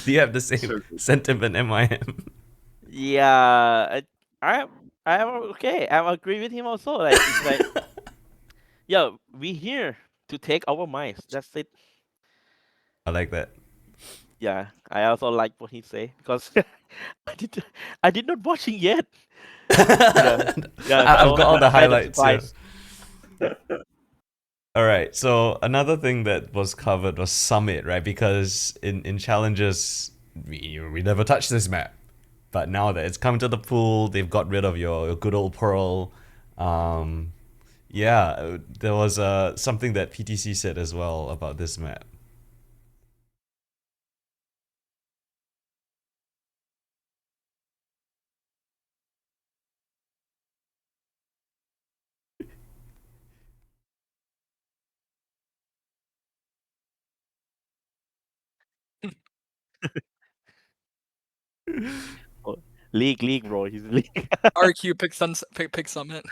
Do you have the same So good. sentiment, MYM? Yeah. I'm okay. I agree with him also. Like it's like yeah, we here to take our minds. That's it. I like that. Yeah, I also like what he say because I did not watch it yet. Yeah, yeah. I've So got all the kind of highlights here. surprised. All right. So another thing that was covered was Summit, right? Because in challenges, we never touched this map, but now that it's come to the pool, they've got rid of your good old Pearl. Yeah, there was something that PTC said as well about this map. Oh, league, bro. He's league. RQ pick Summit.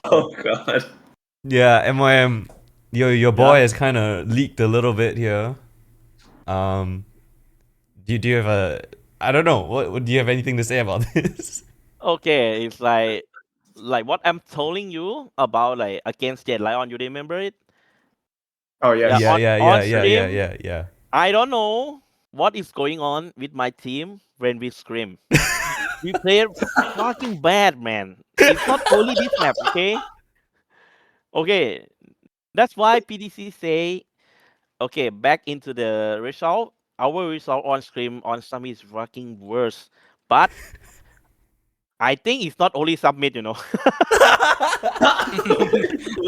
Oh god. Yeah, MYM, your boy Yeah. has kind of leaked a little bit here. Um, do you have a I don't know. What do you have anything to say about this? Okay, it's like what I'm telling you about like against Jet Lion. You remember it? Oh yeah. Yeah. Yeah, On yeah, on yeah, yeah, yeah, stream, yeah, yeah. I don't know what is going on with my team when we scream. We play fucking bad, man. It's not only this map, okay? Okay, that's why PDC say okay, back into the result. Our result on screen on Summit is fucking worse. But I think it's not only Summit.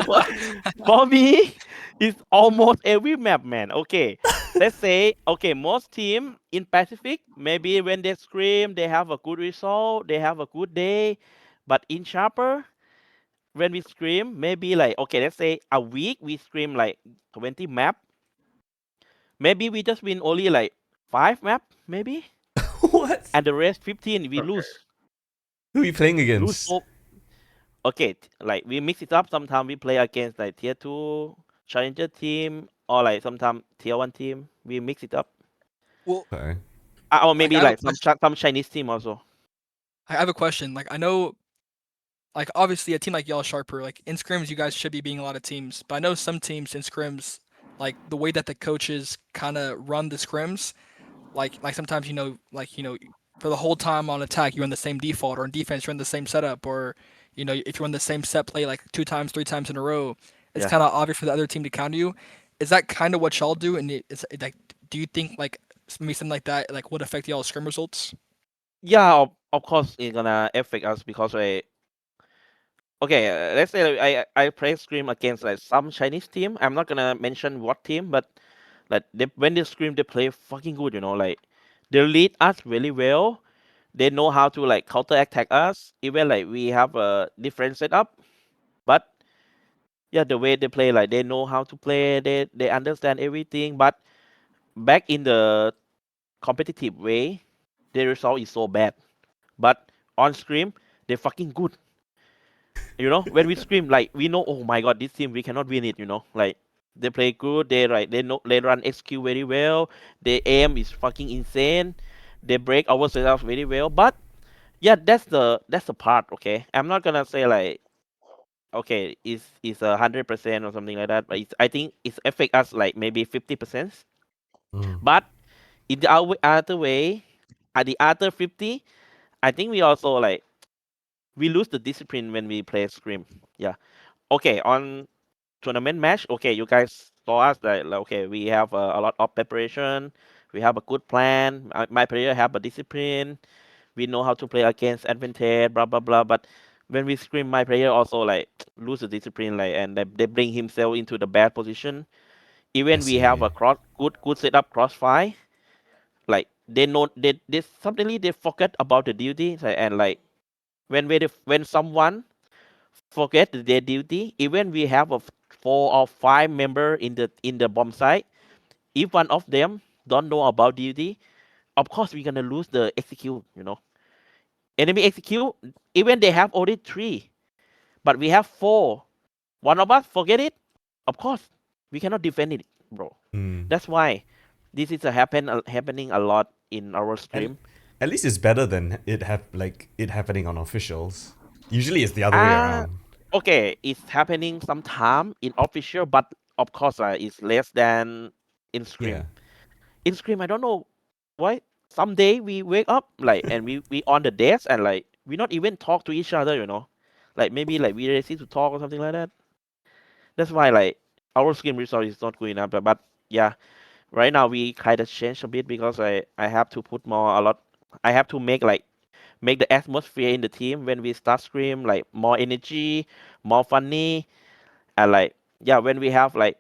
What? For me, it's almost every map, man. Okay. Let's say, okay, most team in Pacific, maybe when they scream, they have a good result, they have a good day. But in Sharper, when we scream, maybe like, okay, let's say a week we scream like 20 map. Maybe we just win only like 5 map, maybe. What? and the rest 15 we Okay. lose. Who are you playing Lose against? so okay, like we mix it up. Sometimes we play against like tier 2 challenger team or like sometimes tier 1 team. We mix it up. Well, Okay. Or like maybe I have a like question. some Chinese team also. I have a question. Like I know, like obviously a team like y'all Sharper, like in scrims you guys should be beating a lot of teams, but I know some teams in scrims, like the way that the coaches kind of run the scrims, like sometimes for the whole time on attack you run the same default, or in defense you run the same setup, or if you run the same set play like 2 times 3 times in a row, it's Yeah. kind of obvious for the other team to counter you. Is that kind of what y'all do? And like, do you think like maybe something like that like would affect y'all scrim results? Yeah, of course it's gonna affect us because okay, let's say I play Scream against like some Chinese team. I'm not gonna mention what team, but like when they Scream, they play fucking good. Like they lead us really well. They know how to like counter attack us. Even like we have a different setup, but yeah, the way they play, like they know how to play. They understand everything. But back in the competitive way, the result is so bad. But on Scream, they're fucking good. When we scream, like we know, oh my god, this team we cannot win it. Like they play good, they run XQ very well, their aim is fucking insane, they break our setups very well. But yeah, that's the part. Okay, I'm not gonna say like okay, it's 100% or something like that, but I think it's affect us like maybe 50%. Mm. But in the other way, at the other 50, I think we also like we lose the discipline when we play scrim. Yeah. Okay, on tournament match, okay, you guys saw us that like, okay, we have a lot of preparation, we have a good plan. My player have a discipline. We know how to play against advantage, blah blah blah. But when we scrim, my player also like lose the discipline, like, and they bring himself into the bad position. I Even we have see. a good setup crossfire, like they know they suddenly they forget about the duty, and like when someone forget their duty. Even we have a 4 or 5 member in the bomb site. If one of them don't know about duty, of course we're gonna lose the execute. Enemy execute. Even they have only 3, but we have 4. One of us forget it. Of course, we cannot defend it, bro. Mm. That's why this is happening a lot in our And stream. at least it's better than it happening on officials. Usually it's the other way Ah, around. okay, it's happening sometime in official, but of course, it's less than in Yeah. scrim. In scrim, I don't know why. Someday we wake up like and we on the desk and like we not even talk to each other. Like maybe like we ready to talk or something like that. That's why like our scrim result is not good enough. But yeah, right now we kind of change a bit because I have to put more a lot. I have to make the atmosphere in the team when we start scrim like more energy, more funny, and like yeah, when we have like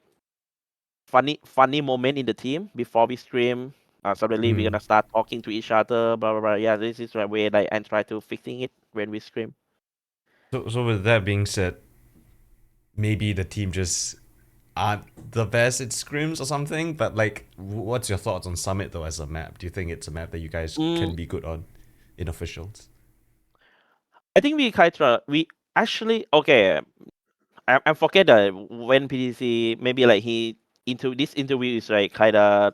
funny moment in the team before we stream. Suddenly we're Mm. gonna start talking to each other, blah blah blah. Yeah, this is the way like and try to fixing it when we stream. So with that being said, maybe the team just aren't the best at scrims or something. But like, what's your thoughts on Summit though as a map? Do you think it's a map that you guys Mm, can be good on in officials? I think we actually okay. I forget that when PTC maybe like he into this interview is like kind of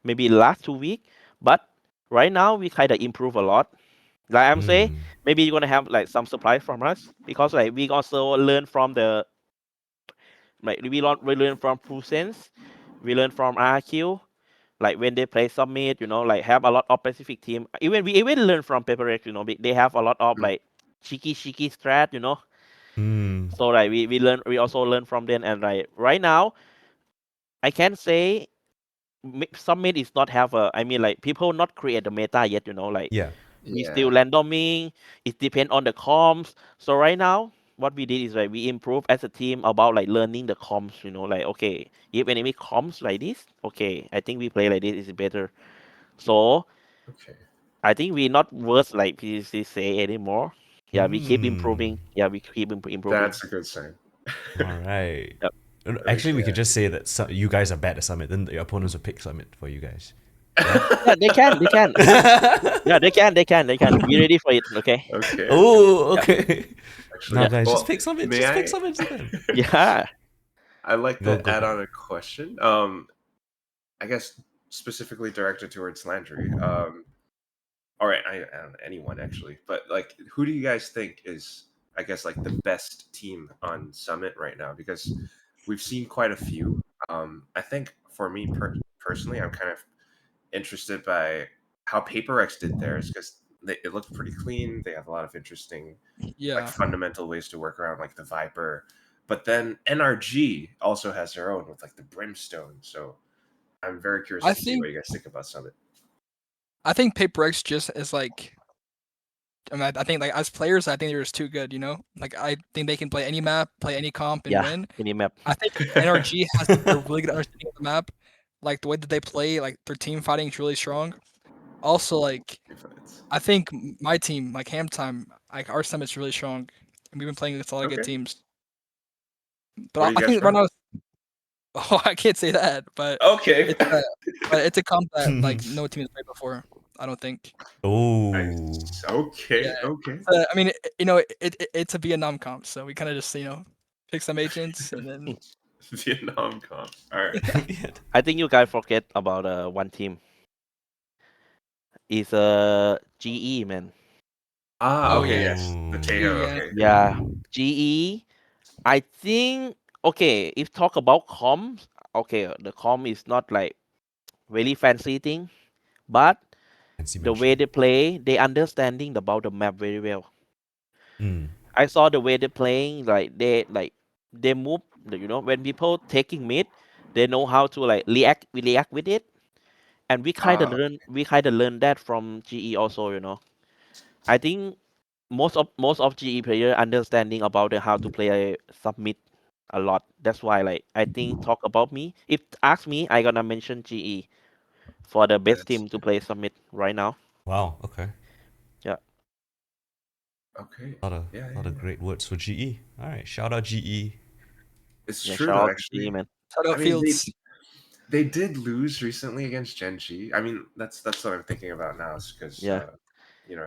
maybe last 2 week, but right now we kind of improve a lot. Like I'm saying, Mm. maybe you're gonna have like some surprise from us because like we also learn from the like we learn from Sense, we learn from RQ. Like when they play Summit, like have a lot of specific team. We even learn from Paper X, they have a lot of Mm. like cheeky strat. Mm. So like we also learn from them, and like right now I can say Summit is not have a, I mean like people not create the meta yet, like Yeah. we still Yeah. randoming. It depends on the comms. So right now, what we did is like we improve as a team about like learning the comms. Like okay, if enemy comms like this, okay, I think we play like this is better. So Okay. I think we not worse like PCC say anymore. Yeah, we keep Hmm. improving. Yeah, we keep improving. That's a good sign. All right. Yep. Actually, we Okay. could just say that you guys are bad at Summit, then your opponents will pick Summit for you guys. Yeah, they can. Yeah, they can. Be ready for it. Okay. Okay. Oh, Yeah. okay. Actually, Now, guys, well, just pick something. may Just pick I? something then. Yeah. I like Go, to go, add go. on a question. I guess specifically directed towards Landry. All right, I don't know, anyone actually, but like, who do you guys think is, I guess, like the best team on Summit right now? Because we've seen quite a few. I think for me personally, I'm kind of interested by how PaperX did theirs because it looked pretty clean. They have a lot of interesting, like, Yeah. fundamental ways to work around, like the Viper. But then NRG also has their own with like the Brimstone. So I'm very curious I to see think what you guys think about Summit. I think PaperX just is like I think like as players, I think they're just too good, you know? Like I think they can play any map, play any comp and Yeah. win. Any map. I think NRG has a really good understanding of the map. Like the way that they play, like their team fighting is really strong. Also, like I think my team, like Ham Time, like our summit's really strong. And we've been playing against a lot of good Okay. teams. What But are you I guys think right from? now, oh, I can't say that, but Okay. it's a comp that like no team has played before. I don't think. Oh. Okay. Yeah. Okay. I mean, you know, it's a Vietnam comp, so we kind of just pick some agents and then Vietnam comp. All right. Yeah. I think you guys forget about one team. Is GE, man. Ah, Oh, okay, yeah. yes. The Oh. Teo, Yeah. okay. Yeah, GE. I think okay. If talk about comms, okay, the comm is not like really fancy thing, but Fancy the way mention. they play, they understanding about the map very well. Mm. I saw the way they playing, they move. You know, when people taking mid, they know how to like react with it, and Ah, we kind of learn that from GE also. You know, I think most of GE player understanding about how to play a submit a lot. That's why like I think talk about me. If ask me, I gonna mention GE for the best that's team to play submit right now. Wow. Okay. Yeah, okay. A lot of, Yeah, lot yeah, of yeah. great words for GE. All right. Shout out GE. It's yeah. true Shout though, out to GE, actually. man. Shout I out mean, Fields. they did lose recently against Genji. I mean, that's what I'm thinking about now, is because Yeah,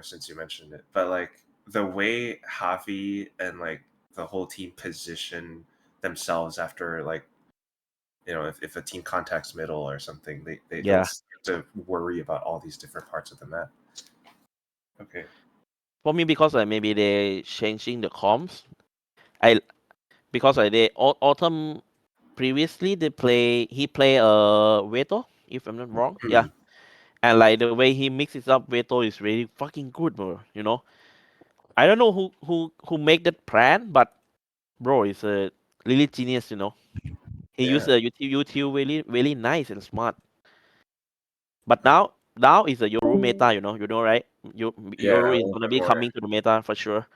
since you mentioned it. But like the way Javi and like the whole team position themselves after, like, if a team contacts middle or something, they don't yeah. have to worry about all these different parts of the map. Okay. For me, because maybe they changing the comms. I because they autumn previously he play Veto, if I'm not wrong. Yeah, Hmm. and like the way he mixes up Veto is really fucking good, bro. You know, I don't know who make that plan, but bro, it's a really genius. You know, he used Yeah. the util really really nice and smart. But now is a Yoru meta. You know, right? Yeah, a Yoru is little gonna bit be more. coming to the meta for sure.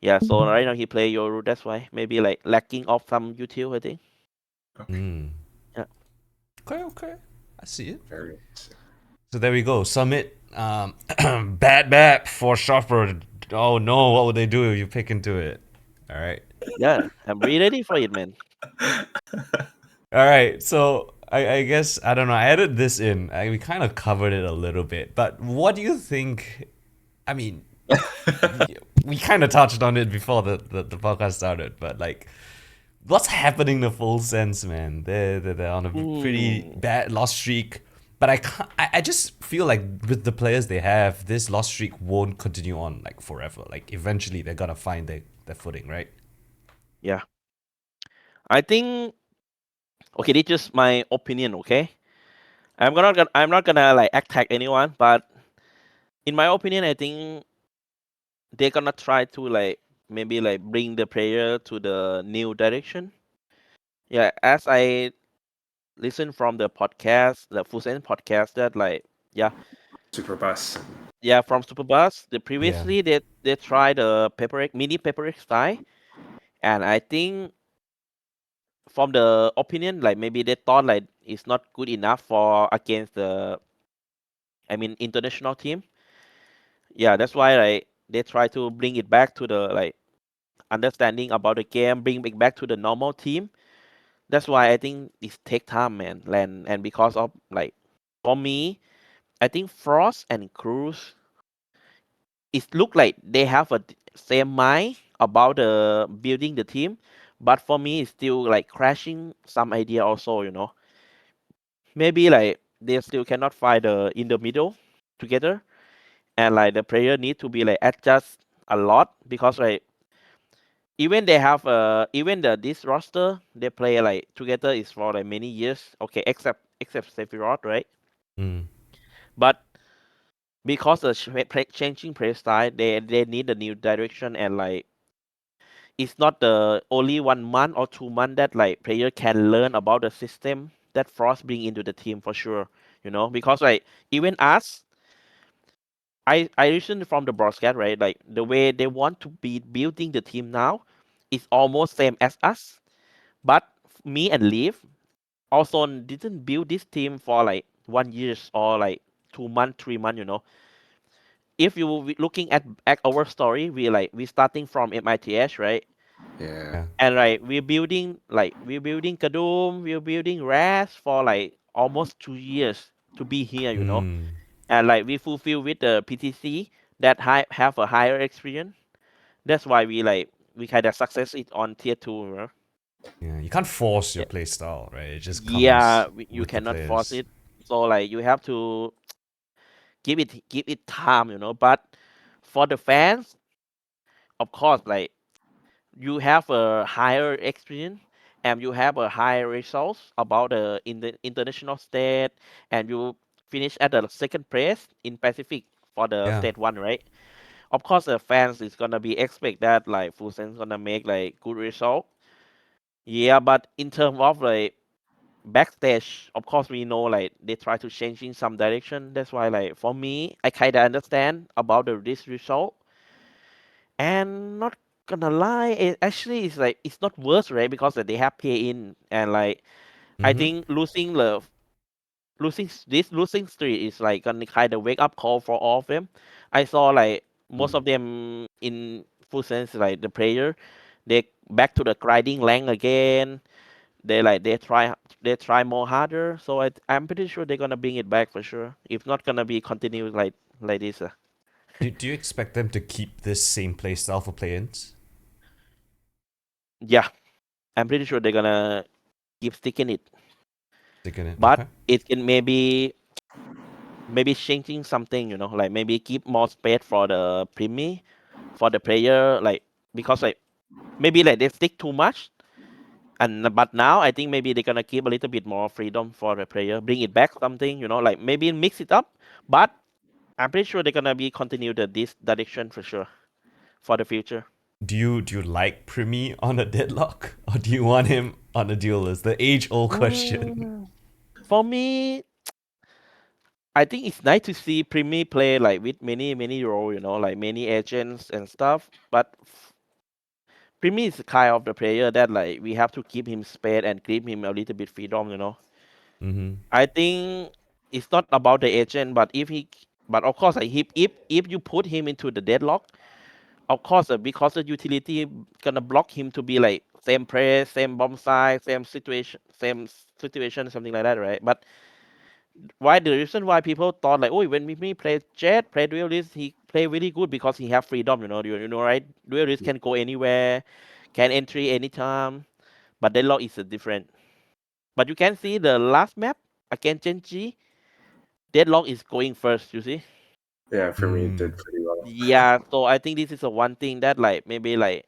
Yeah, so right now he play Yoru. That's why maybe like lacking of some util. I think. Okay. Mm. Yeah. Okay. Okay. I see it. Very interesting. So there we go. Summit. Bad map for Sharper. Oh no, what would they do if you pick into it? All right. Yeah, I'm really ready for it, man. All right. So I guess I don't know. I added this in. We kind of covered it a little bit, but what do you think? I mean, we kind of touched on it before the podcast started, but like, what's happening to Full Sense, man? They're on a pretty Mm, bad loss streak. But I can't, I just feel like with the players they have, this loss streak won't continue on like forever. Like eventually they're gonna find their footing, right? yeah, I think okay. This is just my opinion. Okay, I'm not gonna like attack anyone, but in my opinion, I think they're gonna try to like maybe like bring the player to the new direction. Yeah, as I listen from the podcast, the Full Sense podcast, that like yeah, Super bus. yeah, from Superbus. The Yeah. previously they tried the mini paper style, and I think from the opinion like maybe they thought like it's not good enough for against the international team. Yeah, that's why like they try to bring it back to the like understanding about the game, bring it back to the normal team. That's why I think it take time, man, and because of like for me, I think Frost and Cruz, it look like they have a same mind about building the team, but for me, it's still like crashing some idea also. Maybe like they still cannot find the in the middle together, and like the player need to be like adjust a lot because like even they have even this roster they play like together is for like many years. Okay, except Sephiroth, right? Mm. But because the changing play style, they need a new direction, and like it's not the only 1 month or 2 months that like player can learn about the system that Frost bring into the team for sure. Because like even us, I listen from the broadcast, right? Like the way they want to be building the team now is almost same as us. But me and Leaf also didn't build this team for like 1 year or like 2 months, 3 months. If you looking at our story, we starting from MITH, right? Yeah. Yeah. And we're building Kadum, we're building Raz for like almost 2 years to be here. Mm. And like we fulfill with the PTC that have a higher experience. That's why we kind of success it on tier 2. Yeah. You can't force your Yeah, play style, right? It just yeah, comes you with the cannot force players. it. So like you have to give it time. But for the fans, of course, like you have a higher experience and you have a higher results about the international state, and you finish at the second place in Pacific for the Yeah. state 1, right? Of course, the fans is gonna be expect that like Fusen's gonna make like good result. Yeah, but in terms of like backstage, of course we know like they try to change in some direction. That's why like for me, I kinda understand about this result. And not gonna lie, it actually is like it's not worse, right? Because they have pay in, and like I Mm-hmm. think losing streak is like gonna kind of wake up call for all of them. I saw like most Mm. of them in full sense like the player, they back to the grinding lane again. They try more harder. So I'm pretty sure they're gonna bring it back for sure. If not gonna be continued like this. Do you expect them to keep this same play style for play-ins? Yeah, I'm pretty sure they're gonna keep sticking it. Sticking it. But Okay. it can maybe changing something, like maybe keep more space for the primi for the player, like because like maybe like they stick too much. And but now I think maybe they're gonna keep a little bit more freedom for the player, bring it back something, like maybe mix it up. But I'm pretty sure they're gonna be continue this direction for sure for the future. Do you like Primi on a deadlock, or do you want him on a duelist? The age-old question. Mm, For me, I think it's nice to see Primi play like with many role, like many agents and stuff. But Primi is the kind of the player that like we have to keep him space and give him a little bit freedom. Mm-hmm. I think it's not about the agent, but of course, like if you put him into the deadlock, of course, because the utility gonna block him to be like same press, same bomb size, same situation, something like that, right? But why the reason why people thought like, oh, when me play Jet, play Duelist, he play really good because he have freedom, right? Duelist can go anywhere, can entry anytime, but deadlock is different. But you can see the last map against Genji, deadlock is going first. You see? Yeah, for me it Mm. did pretty well. Yeah. So I think this is a one thing that like maybe like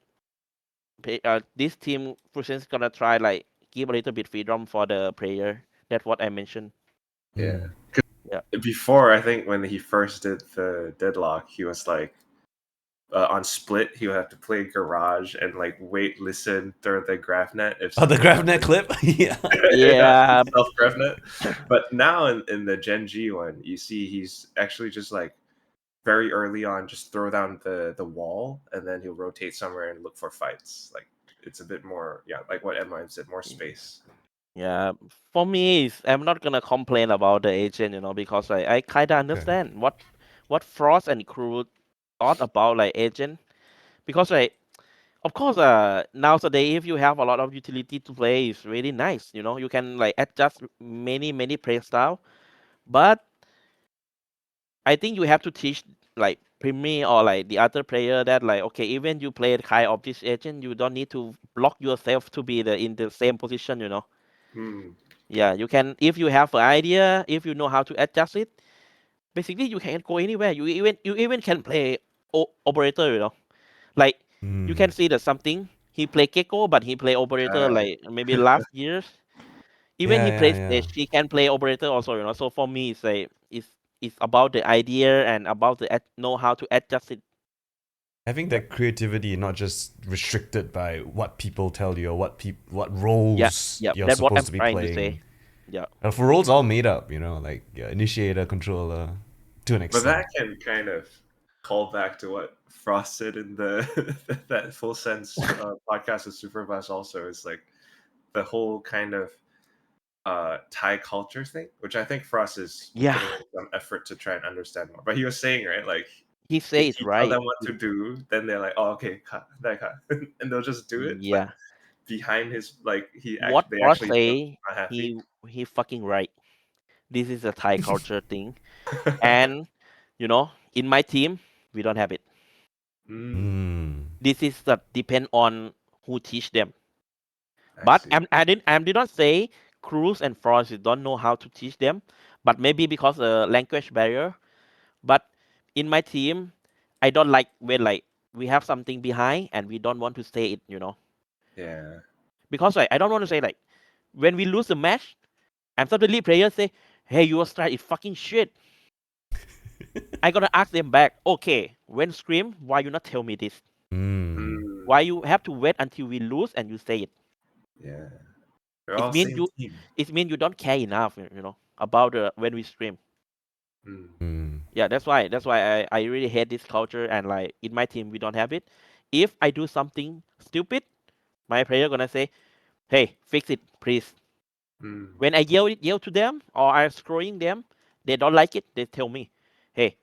this team Fusion's gonna try like give a little bit freedom for the player. That's what I mentioned. Yeah. Mm. Yeah. Before, I think when he first did the deadlock, he was like on split. He would have to play garage and like wait, listen through the GraphNet if Oh, the something GraphNet happened. clip. Yeah. Yeah, Yeah. self GraphNet. But now in the Gen G one, you see he's actually just like very early on, just throw down the wall and then he'll rotate somewhere and look for fights. Like it's a bit more, yeah, like what MYM said, more space. Yeah. For me, I'm not gonna complain about the agent, because I kind of Okay. understand what Frost and crew thought about like agent, because like of course nowadays if you have a lot of utility to play, it's really nice. You can like adjust many play style. But I think you have to teach like Primi or like the other player that like okay, even you play kind of this agent, you don't need to block yourself to be in the same position, you know. Hmm. Yeah, you can if you have an idea, if you know how to adjust it, basically you can go anywhere. You even can play operator, you know. Like you can see that something he play Gecko, but he play operator like maybe last years. Even he plays yeah. stage, he can play operator also, you know. So for me, it's like it's about the idea and about the know how to adjust it. Having that creativity, not just restricted by what people tell you or what Yeah, roles yeah, you're that's what I'm supposed to be trying to playing. say. Yeah, For roles all made up, you know, like initiator, controller, to an But extent. that can kind of call back to what Frost said in the that full sense podcast with Supervise. Also, is like the whole kind of Thai culture thing, which I think Frost is yeah, putting in some effort to try and understand more. But he was saying, right, like he if says you tell right. them what to do, then they're like, "Oh, okay, cut, that cut," and they'll just do it. But Yeah, behind his like, what they Ross actually don't say, not happy. he fucking right. This is a Thai culture thing, and you know, in my team, we don't have it. Mm, Mm. This is that depend on who teach them. I But see. I did not say Cruz and Frost don't know how to teach them, but maybe because language barrier. But in my team, I don't like when like we have something behind and we don't want to say it, you know, Yeah. because like I don't want to say like when we lose the match, and suddenly players say, "Hey, your strat is fucking shit." I gotta ask them back. Okay, when scream, why you not tell me this? Mm. Mm, Why you have to wait until we lose and you say it? yeah. They're It all means same you team. it means you don't care enough, you know, about when we scream. Mm, Mm. Yeah, that's why I really hate this culture and like in my team we don't have it. If I do something stupid, my player gonna say, "Hey, fix it, please." mm, When I yell to them or I'm scrolling them, they don't like it. They tell me, "Hey,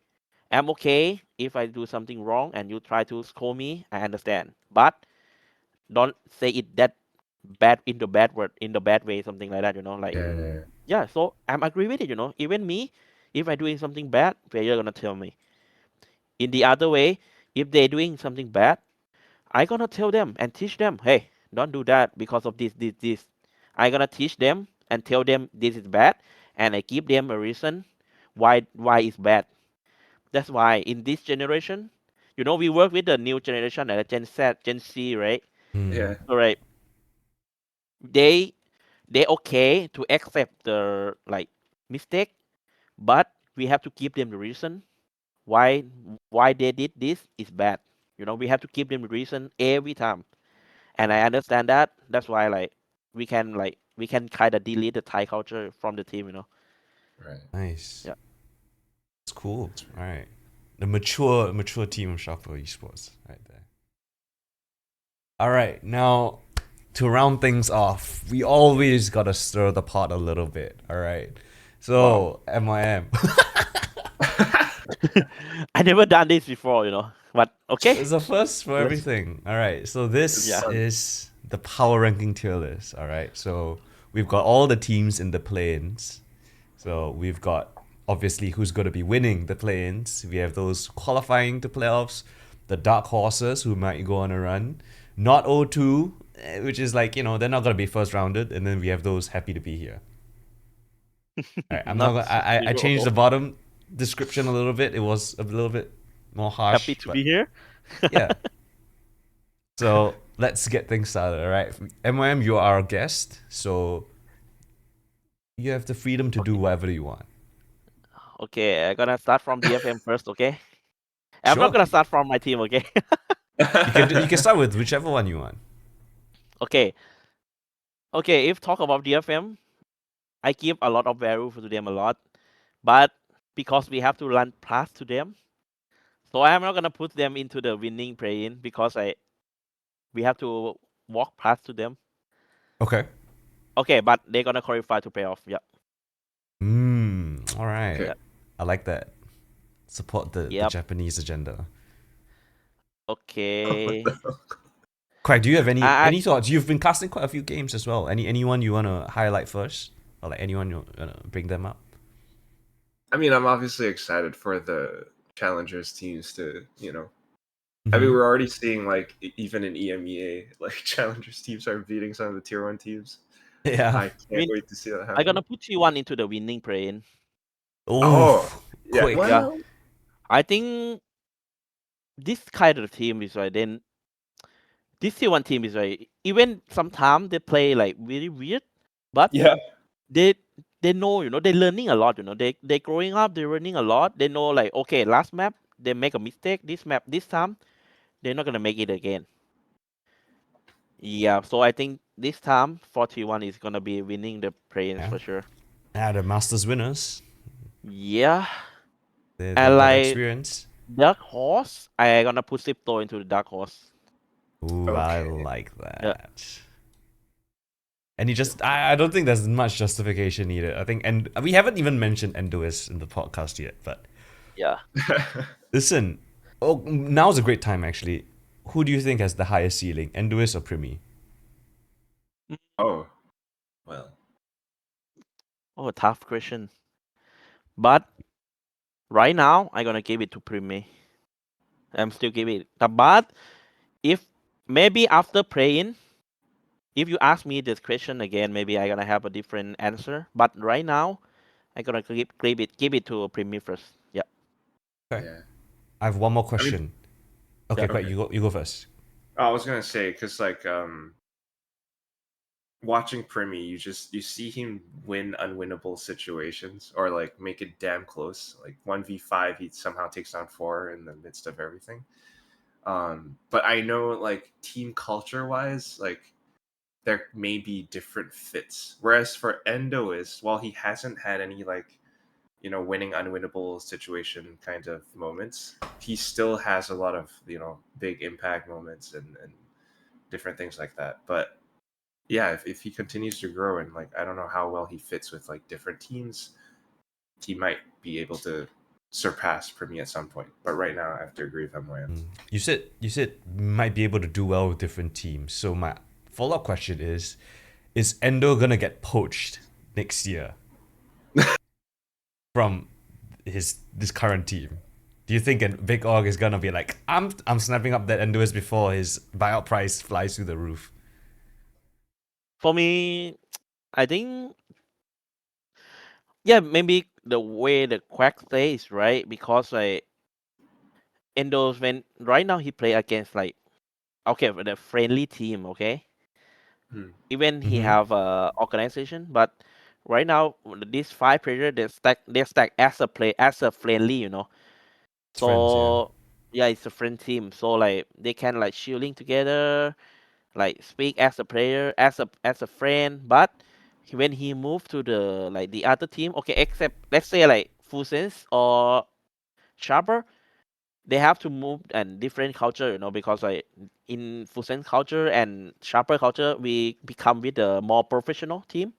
I'm okay if I do something wrong and you try to scold me. I understand, but don't say it that bad in the bad word in the bad way, something like that. You know, like yeah. yeah. So I'm agree with it. You know, even me, if I doing something bad, player gonna tell me. In the other way, if they doing something bad, I gonna tell them and teach them, hey, don't do that because of this. I gonna teach them and tell them this is bad, and I give them a reason why it's bad. That's why in this generation, you know, we work with the new generation, Gen Z, Gen Z, right? Mm. Yeah. All right, they they okay to accept the like mistake, but we have to give them the reason why they did this is bad. You know, we have to give them the reason every time, and I understand that. That's why we can kind of delete the Thai culture from the team. You know. Right. Nice. Yeah. It's cool. That's All right. The mature team of Shuffle Esports right there. All right. Now, to round things off, we always gotta stir the pot a little bit. All right. So, MYM. I never done this before, you know. But okay. It's a first for Let's everything. All right. So this yeah. is the power ranking tier list. All right. So we've got all the teams in the play-ins. So we've got obviously who's going to be winning the play-ins. We have those qualifying to playoffs, the dark horses who might go on a run, not O2, which is like, you know, they're not going to be first rounded, and then we have those happy to be here. All right, I'm not Not gonna, I changed the zero. bottom description a little bit. It was a little bit more Happy harsh, to but be here. yeah. So let's get things started, all right? MYM, you are our guest, so you have the freedom to do whatever you want. Okay, I'm gonna start from DFM first, okay? I'm not Sure. gonna start from my team, okay? You can start with whichever one you want. Okay. Okay, if talk about DFM, I give a lot of value to them a lot. But because we have to run past to them, so I'm not gonna put them into the winning play-in because we have to walk past to them. Okay. Okay, but they're gonna qualify to playoff. Yeah. All right. Okay. I like that. Support the Yep. Japanese agenda. Okay. Craig, do you have I any thoughts? You've been casting quite a few games as well. Anyone you want to highlight first? Or like anyone you want to bring them up? I mean, I'm obviously excited for the challengers teams to, I mean, Mhm. we're already seeing like even in EMEA, like challengers teams are beating some of the tier 1 teams. Yeah. I I can't mean, wait to see that I'm happen. gonna put T1 into the winning play-in. Oh, Oh, yeah. quick. Well, I think this kind of team is right. Then this T1 team is right. Even sometimes they play like really weird, but yeah. they know, they're learning a lot. They growing up, they're learning a lot. They know like, okay, last map they make a mistake. This map this time they're not gonna make it again. Yeah, so I think this time 41 is gonna be winning the play-ins Yeah. for sure. Yeah, the Masters winners. Yeah, They've and got like experience. Dark Horse, I gonna put Sipto into the Dark Horse. Ooh, I Okay. like Yeah, that. And I don't think there's much justification needed. I think, and we haven't even mentioned Endois in the podcast yet, but yeah. listen, now's a great time actually. Who do you think has the highest ceiling, Endois or Primi? Oh, well. Oh, tough question. But right now, I'm gonna give it to Prime. I'm still giving it. But if maybe after playing, if you ask me this question again, maybe I'm gonna have a different answer. But right now, I'm gonna give it to Prime first. Yeah. Okay. Yeah. I have one more I mean, question. Okay, Yeah. great. okay. You go first. I was gonna say because like watching Primi, you see him win unwinnable situations or like make it damn close. Like 1v5, he somehow takes down 4 in the midst of everything. But I know like team culture wise, like there may be different fits. Whereas for Endo is while he hasn't had any like winning unwinnable situation kind of moments, he still has a lot of big impact moments and different things like that. But yeah, if he continues to grow and like I don't know how well he fits with like different teams, he might be able to surpass Primi at some point. But right now, I have to agree with MYM. You said might be able to do well with different teams. So my follow-up question is Endo gonna get poached next year from this current team? Do you think a big org is gonna be like, I'm snapping up that Endois before his buyout price flies through the roof? For me, I think yeah, maybe the way the Quack plays right because like Endos when right now he play against like okay with a friendly team. Okay, Hmm. even he Mm-hmm. have a organization, but right now these 5 player they stack as a play as a friendly, It's friends, yeah. So yeah, it's a friend team. So like they can like shielding together, like speak as a player, as a friend. But when he moved to the like the other team, okay, except let's say like Fusens or Sharper, they have to move and different culture, because like in Fusen culture and Sharper culture, we become with a more professional team.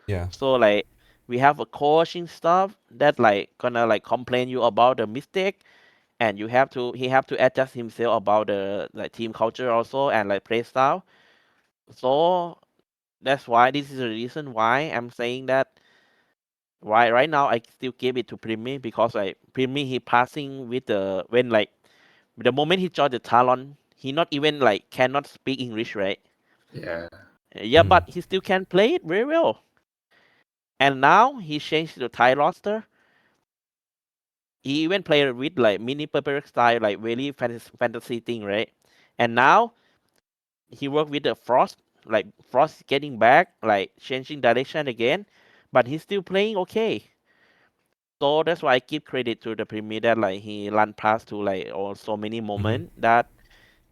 Yeah. So like we have a coaching staff that like gonna like complain you about the mistake, and he have to adjust himself about the like team culture also and like play style. So that's why this is the reason why I'm saying that why right now I still give it to Primi because like Primi he passing with the when like the moment he joined the Talon, he not even like cannot speak English, right? Yeah. Yeah, Mm. but he still can play it very well. And now he changed to the Thai roster. He even played with like mini paper style, like really fantasy thing, right? And now he worked with the Frost, like Frost getting back, like changing direction again, but he's still playing okay. So that's why I give credit to the Premier that like he run past to like or so many Mm-hmm. moments that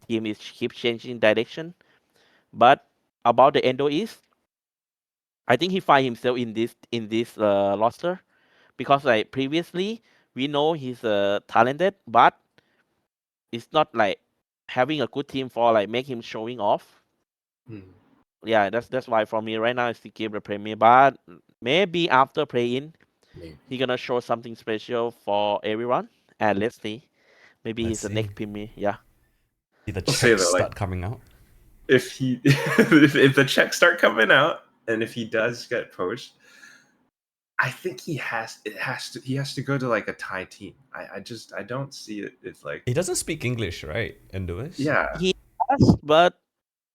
team is keep changing direction. But about the Endo East, I think he find himself in this roster because like previously we know he's talented, but it's not like having a good team for like make him showing off. Hmm. Yeah, that's why for me right now is to give the Premier. But maybe after playing, Maybe. he gonna show something special for everyone. And let's see, maybe Let's he's the see. next Premier. Yeah. See the I'll say checks though, like start coming out. if he if the checks start coming out and if he does get poached, I think he has to go to like a Thai team. I don't see it. It's like He doesn't speak English, right? Endois? yeah, He does, but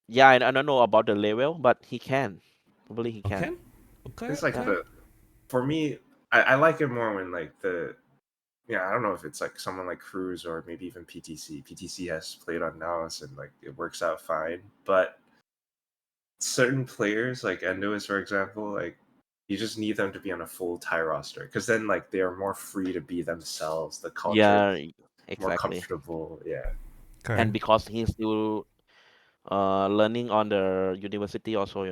yeah, I don't know about the level, but he can. Probably he can. Okay. Okay. it's like Okay. for me, I like it more when like I don't know if it's like someone like Cruz or maybe even PTC. PTC has played on Dallas and like it works out fine, but certain players like Endois, for example, like you just need them to be on a full Thai roster because then like they are more free to be themselves. The culture Yeah, is more exactly. comfortable. Yeah. Okay. And because he's still learning on the university also,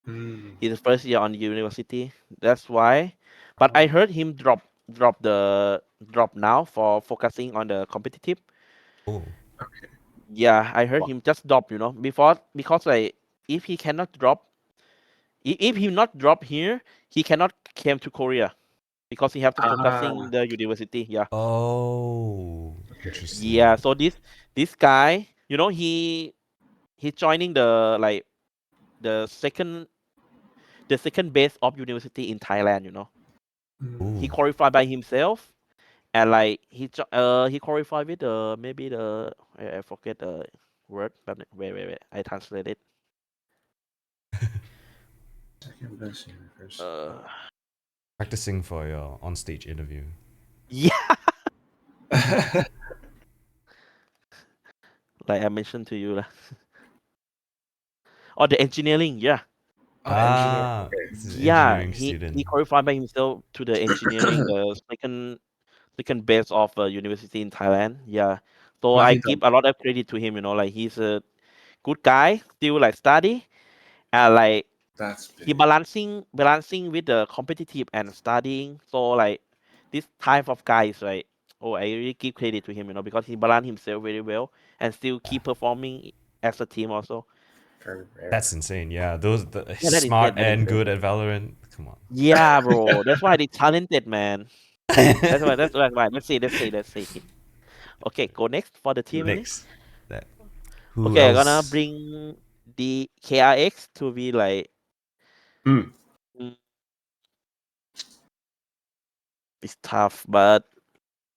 Mm. He's first year on university. That's why. But I heard him drop now for focusing on the competitive. Oh. Yeah, I heard Wow. him just drop, before because like if he cannot drop, if he not drop here, he cannot came to Korea because he have to focusing the university. Yeah. Oh. Interesting. Yeah. So this guy, he's joining the like the second base of university in Thailand. He Ooh. qualified by himself, and like he qualified with maybe I forget the word, but wait, I translate it. Second best universe. Practicing for your on-stage interview. Yeah, like I mentioned to you, lah. Or the engineering, yeah. Engineer. Ah, Okay. this is an Yeah, engineering he student. qualified by himself to the engineering, the second base of a university in Thailand. Yeah, so Well, I he give done. a lot of credit to him. Like he's a good guy, still like study, and like That's he big. balancing with the competitive and studying. So like this type of guys, right? Oh, I really give credit to him, because he balance himself very well and still keep performing as a team also. Very rare. That's insane. Yeah, those Yeah, that is smart it. That is and it. good at Valorant. Come on. Yeah, bro. That's why they talented, man. That's why. Let's see. Okay, go next for the team only. Next, that who Okay, I'm gonna else? bring the KRX to be like Mm. mm, it's tough, but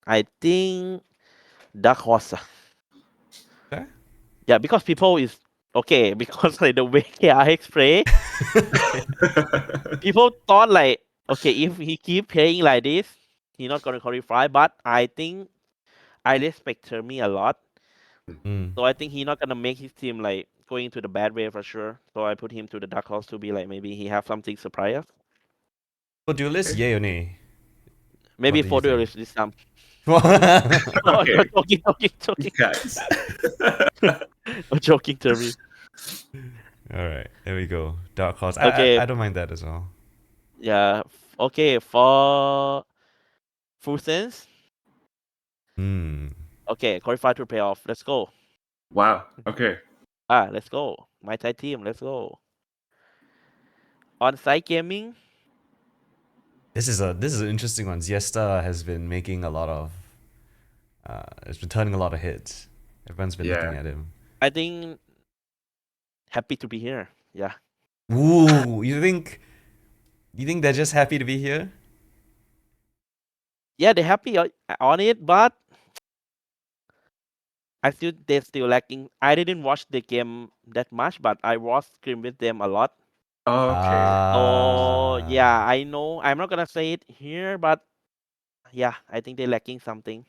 I think Dark Horse. Okay. Yeah, because people is okay, because like the way KRX play, people thought like okay, if he keep playing like this, he not gonna qualify. But I think I respect Termi a lot. Mm. So I think he not gonna make his team like going into the bad way for sure. So I put him to the dark horse to be like maybe he have something surprise us. Oh, duelist, yay or nay? Maybe What do you for the think? this time. Okay, Joking. guys. Joking, Termi. All right, there we go. Dark horse. Okay, I don't mind that as well. yeah. Okay, for full sense. Hmm. Okay, qualify to playoff. Let's go. Wow. Okay. Let's go. My Thai team. Let's go. On site gaming. This is an interesting one. Ziesta has been making a lot of it's been turning a lot of hits. Everyone's been looking Yeah. at him. I think happy to be here. Yeah. Ooh, you think they're just happy to be here? Yeah, they're happy on it, but they're still lacking. I didn't watch the game that much, but I was scream with them a lot. Okay. So yeah, Ah. I know. I'm not gonna say it here, but yeah, I think they're lacking something.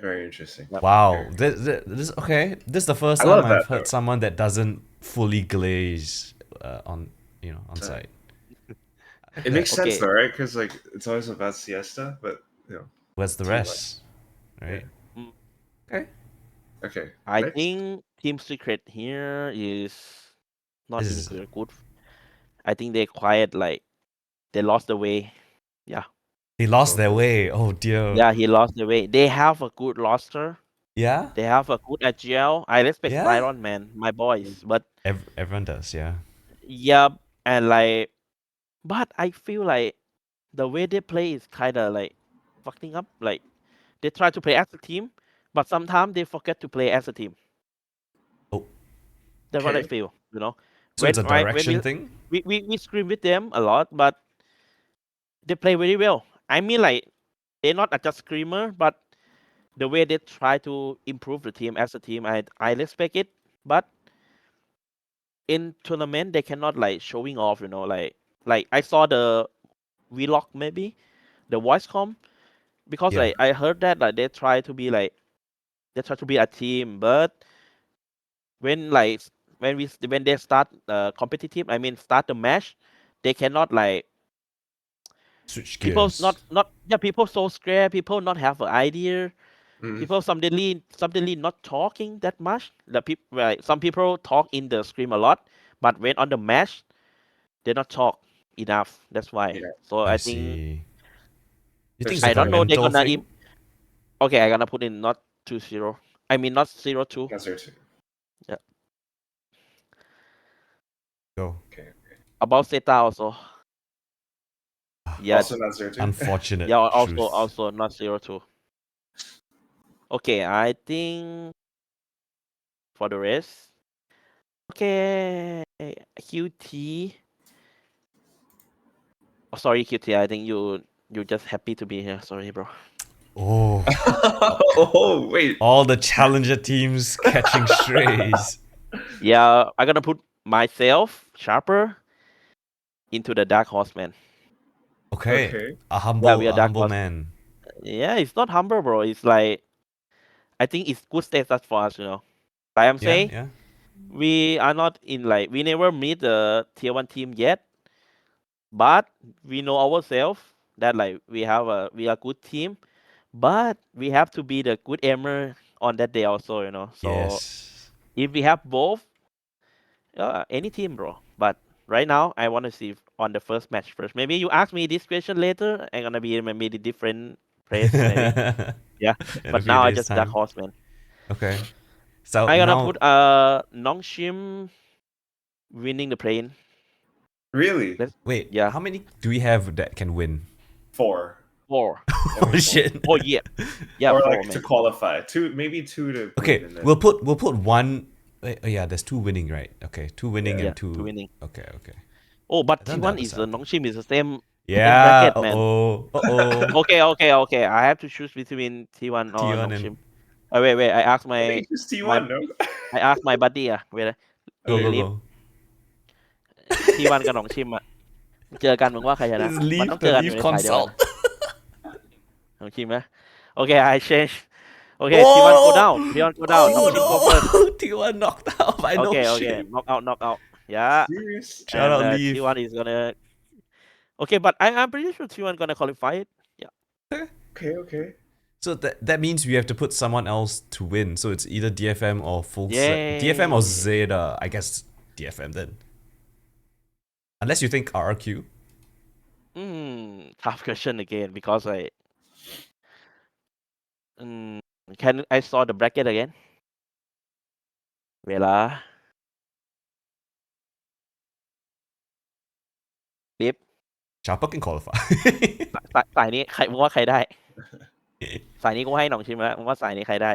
Very interesting. Yep. Wow. Very- This okay. This is the first I time love I've that heard though. someone that doesn't fully glaze on on So- site. It makes sense Okay. though, right? Because like it's always about siesta, but Where's the team rest? Right? Mm, Okay. Okay. I Next. think Team Secret here is not This in is good. I think they quiet like they lost the way. Yeah. they lost their Okay. way. Oh dear. Yeah, he lost the way. They have a good roster. Yeah? They have a good agile. I respect Yeah? Styron, man, my boys. But Everyone does, yeah. yeah, and like, but I feel like the way they play is kind of like fucking up. Like they try to play as a team, but sometimes they forget to play as a team. Oh, That's what I Okay. feel. so it's a When direction thing? we scream with them a lot, but they play very well. I mean, like they're not just screamer, but the way they try to improve the team as a team, I respect it. But in tournament, they cannot like showing off. Like I saw the vlog maybe the voice com because Yeah. I heard that like they try to be a team, but when like when they start competitive, I mean start the match, they cannot like Switch people gears. not yeah, people so scared, people not have an idea, Mm. people suddenly not talking that much. The people like some people talk in the screen a lot, but when on the match they not talk enough. That's why. Yeah. So I I think see. You think it's I like a don't know they're mental gonna thing? okay, I'm gonna put in not 2-0. I mean not 0-2. That's there too. Go. Okay. About Zeta also. Yeah, Also not there too. Unfortunate yeah, truth. also not 0-2. Okay, I think for the rest. Okay, QT. Oh, sorry, QT. I think you just happy to be here. Sorry, bro. Oh, Oh wait. all the challenger teams catching strays. Yeah, I'm gonna put myself sharper into the dark horse man. Okay, Okay. a Yeah, we humble, are a dark humble horse. man. Yeah, it's not humble, bro. It's like I think it's good status for us. Like I'm Yeah, saying, yeah. we are not in like we never meet the tier 1 team yet, but we know ourselves that like we are good team, but we have to be the good aimer on that day also. So Yes. if we have both, any team, bro. But right now, I want to see on the first match first. Maybe you ask me this question later. I'm gonna be in maybe the different place, maybe. Yeah. In a But few now I days' just dark time. horse, man. Okay. So I gonna now, put Nongshim winning the plane. Really? Let's wait, yeah, how many do we have that can win? 4. 4. Oh Only 4. shit. Oh yeah, yeah, Or 4, like to man. qualify. Maybe 2 to win Okay, and then we'll put one. Oh yeah, there's 2 winning, right? Okay, 2 winning Yeah. Yeah, and 2 2. winning. Okay, okay. Oh, but And then the T1 other is side. Nongshim is the same Yeah. bracket, man. Uh-oh. Okay. I have to choose between T1 or T1 Nongshim. and Oh, wait. I think it's My T1, no? I asked my buddy. Wait. go Hey, go Leaf. go. T1 กับหนองชิมเจอกันมึงว่าใครชนะ It's มัน leave ต้องเจ the อกันอยู่ leave ในสายเดียวกัน consult. หนองชิมนะ Okay, I change. Okay, T1 go down. Oh, T1 go down. หนองชิม go first. oh no. T1 knocked out by no Okay. shame. Knock out. Yeah. Serious? Shout And out leave. T1 is gonna. Okay, but I'm pretty sure T1 gonna qualify it. Yeah. Okay. So that means we have to put someone else to win. So it's either DFM or DFM or Yay. Zeta. I guess DFM then. Unless you think RRQ. Tough question again because can I saw the bracket again? เวลา Leaf. Chopper can qualify. สายนี้ใครมึงว่าใครได้ สายนี้กูให้หนองชิมแล้วมึงว่าสายนี้ใครได้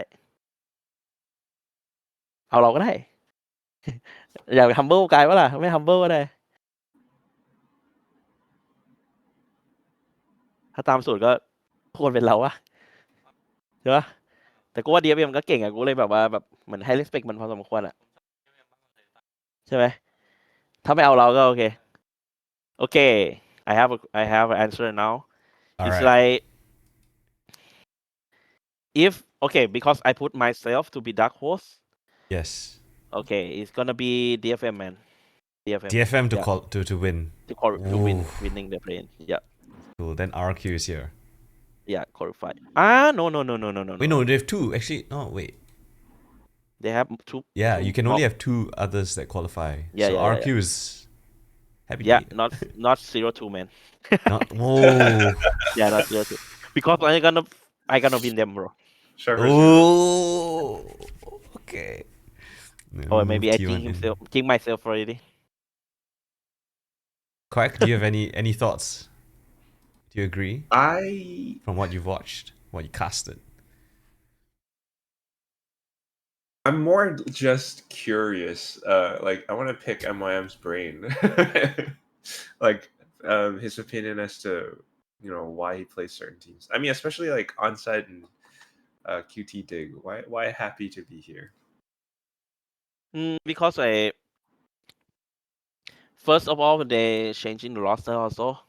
เอาเราก็ได้ อยาก humble กายวะล่ะไม่ humble ก็ได้ ถ้าตามสูตรก็ควรเป็นเราวะใช่ปะแต่กูว่า DFM มันก็เก่งอะกูเลยแบบว่าแบบเหมือนให้ respect มันพอสมควรอะใช่ไหมถ้าไม่เอาเราก็โอเค Okay, I have an answer now. All It's right. like because I put myself to be dark horse. Yes. Okay, it's gonna be DFM, man. DFM to yeah, call to win. to Ooh. winning the plane. Yeah, Cool. Then RQ is here. qualify. No. Wait, no, they have 2. Actually, no, wait. They have 2. Yeah, two you can only have 2 others that qualify. Yeah, So yeah, RQ is happy. Yeah, to be- not 0-2, man. Not, whoa. Yeah, not 0-2. Because I gonna win them, bro. Sharper Oh. Okay. Then Or we maybe move I T1 in. think myself already. Quack, do you have any thoughts? Do you agree I from what you've watched, what you casted? I'm more just curious. Like I want to pick MYM's brain. Like his opinion as to why he plays certain teams. I mean, especially like onside and QT dig. Why happy to be here? Because first of all, they changing the roster also.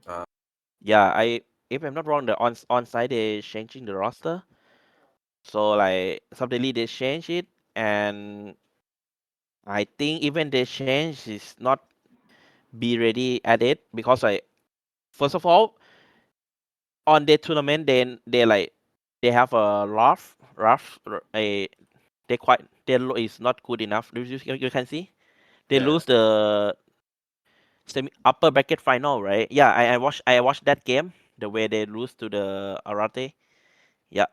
Uh, Yeah, if I'm not wrong, the onside they changing the roster. So like suddenly they change it, and I think even they change is not be ready at it because first of all on the tournament then they have a rough a they is not good enough. You can see they Yeah. lose the upper bracket final, right? Yeah, I watched that game, the way they lose to the Arate. Yeah,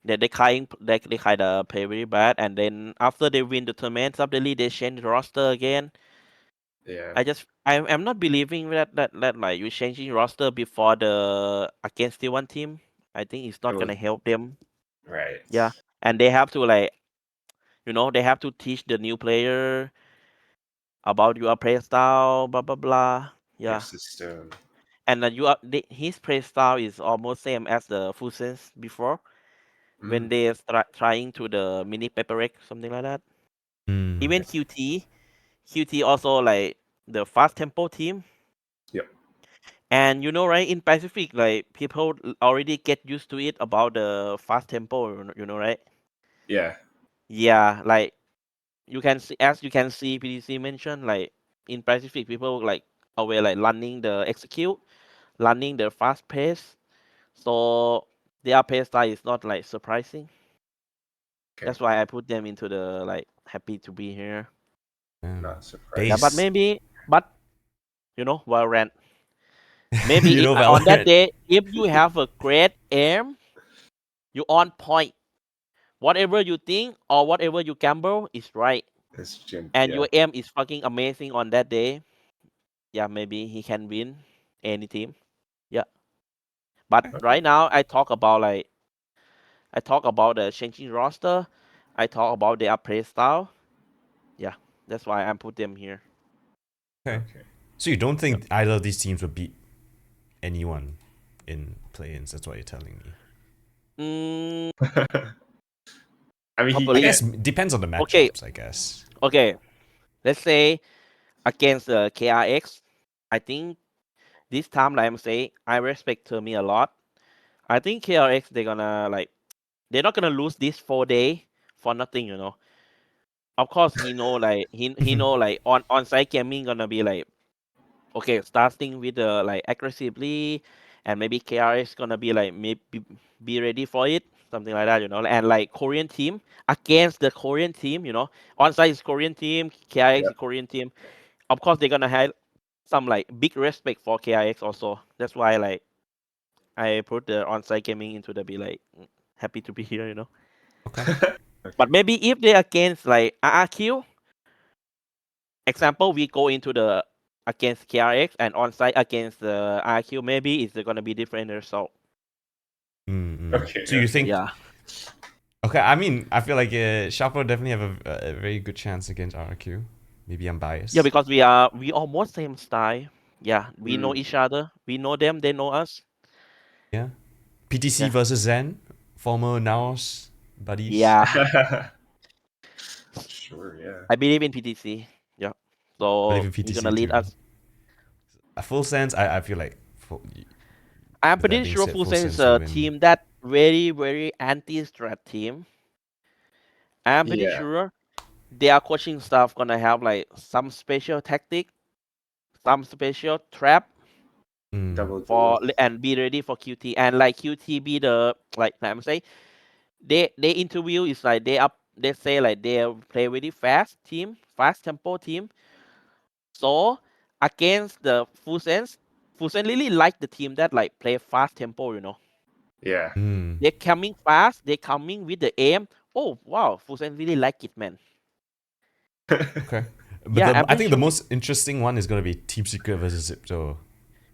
they kind of play very bad, and then after they win the tournament, suddenly they change the roster again. Yeah. I'm not believing that like you changing roster before the against the one team. I think it's not It gonna would- help them. right. Yeah, and they have to like they have to teach the new player about your play style, blah blah blah. Your Yeah, system. and his play style is almost same as the full sense before when Mm. they start trying to the mini paper something like that. Mm. Even QT also like the fast tempo team. Yep. And right, in Pacific, like people already get used to it about the fast tempo, right? Yeah. Yeah, like you can see, as you can see, PDC mentioned, like in Pacific, people like always like learning the execute, learning the fast pace. So their pace style is not like surprising. Okay. That's why I put them into the like happy to be here. Not Yeah, surprised. but Valorant. Maybe on that Valorant. day, if you have a great aim, you on point. Whatever you think or whatever you gamble is right, It's Jim. and Yeah. your aim is fucking amazing on that day. Yeah, maybe he can win any team. Yeah, but right now I talk about the changing roster. I talk about their play style. Yeah, that's why I put them here. Okay. Okay. So you don't think either of these teams will beat anyone in play-ins? That's what you're telling me. Mm, I mean, I probably. guess depends on the Okay, matchups. I guess. okay. Let's say against the KRX, I think this time, like I'm saying, I respect Termi a lot. I think KRX they're not gonna lose this 4 day for nothing. Of course, he know like he know like on site gaming gonna be like okay, starting with the like aggressively, and maybe KRX gonna be like maybe be ready for it, something like that. And like Korean team against the Korean team, on site is Korean team, KRX yeah. is Korean team. Of course, they're gonna have some like big respect for KRX also. That's why like I put the on-site gaming into the be like happy to be here. Okay. But maybe if they against like RRQ, example, we go into the against KRX and on-site against the RRQ, maybe it's gonna be different result. Mm-hmm. Okay. So you Okay. think? Yeah. Okay. I mean, I feel like Sharpo definitely have a very good chance against RQ. Maybe I'm Yeah, biased. because we almost same style. Yeah, we know Mm. each other. We know them, they know us. Yeah. PTC Yeah. versus Zen, former Naos buddies. Yeah. Sure. Yeah. I believe in PTC. Yeah. I believe So in he's gonna PTC lead too. us. A full sense, I feel like. I'm With that pretty being sure said, full Fusen is sense will a win. team that very, very anti-strat team. I'm pretty Yeah. sure their coaching staff gonna have like some special tactic, some special trap Mm. Double for duels. and be ready for QT. And like QT be the like I'm saying, they interview is like they say like they play really fast team, fast tempo team. So against the Fusen really like the team that like play fast tempo. Yeah. Mm. They're coming fast, they're coming with the aim. Oh wow, Fusen really like it, man. Okay. But Yeah, I'm I pretty think the sure. most interesting one is gonna be Team Secret versus Zipto,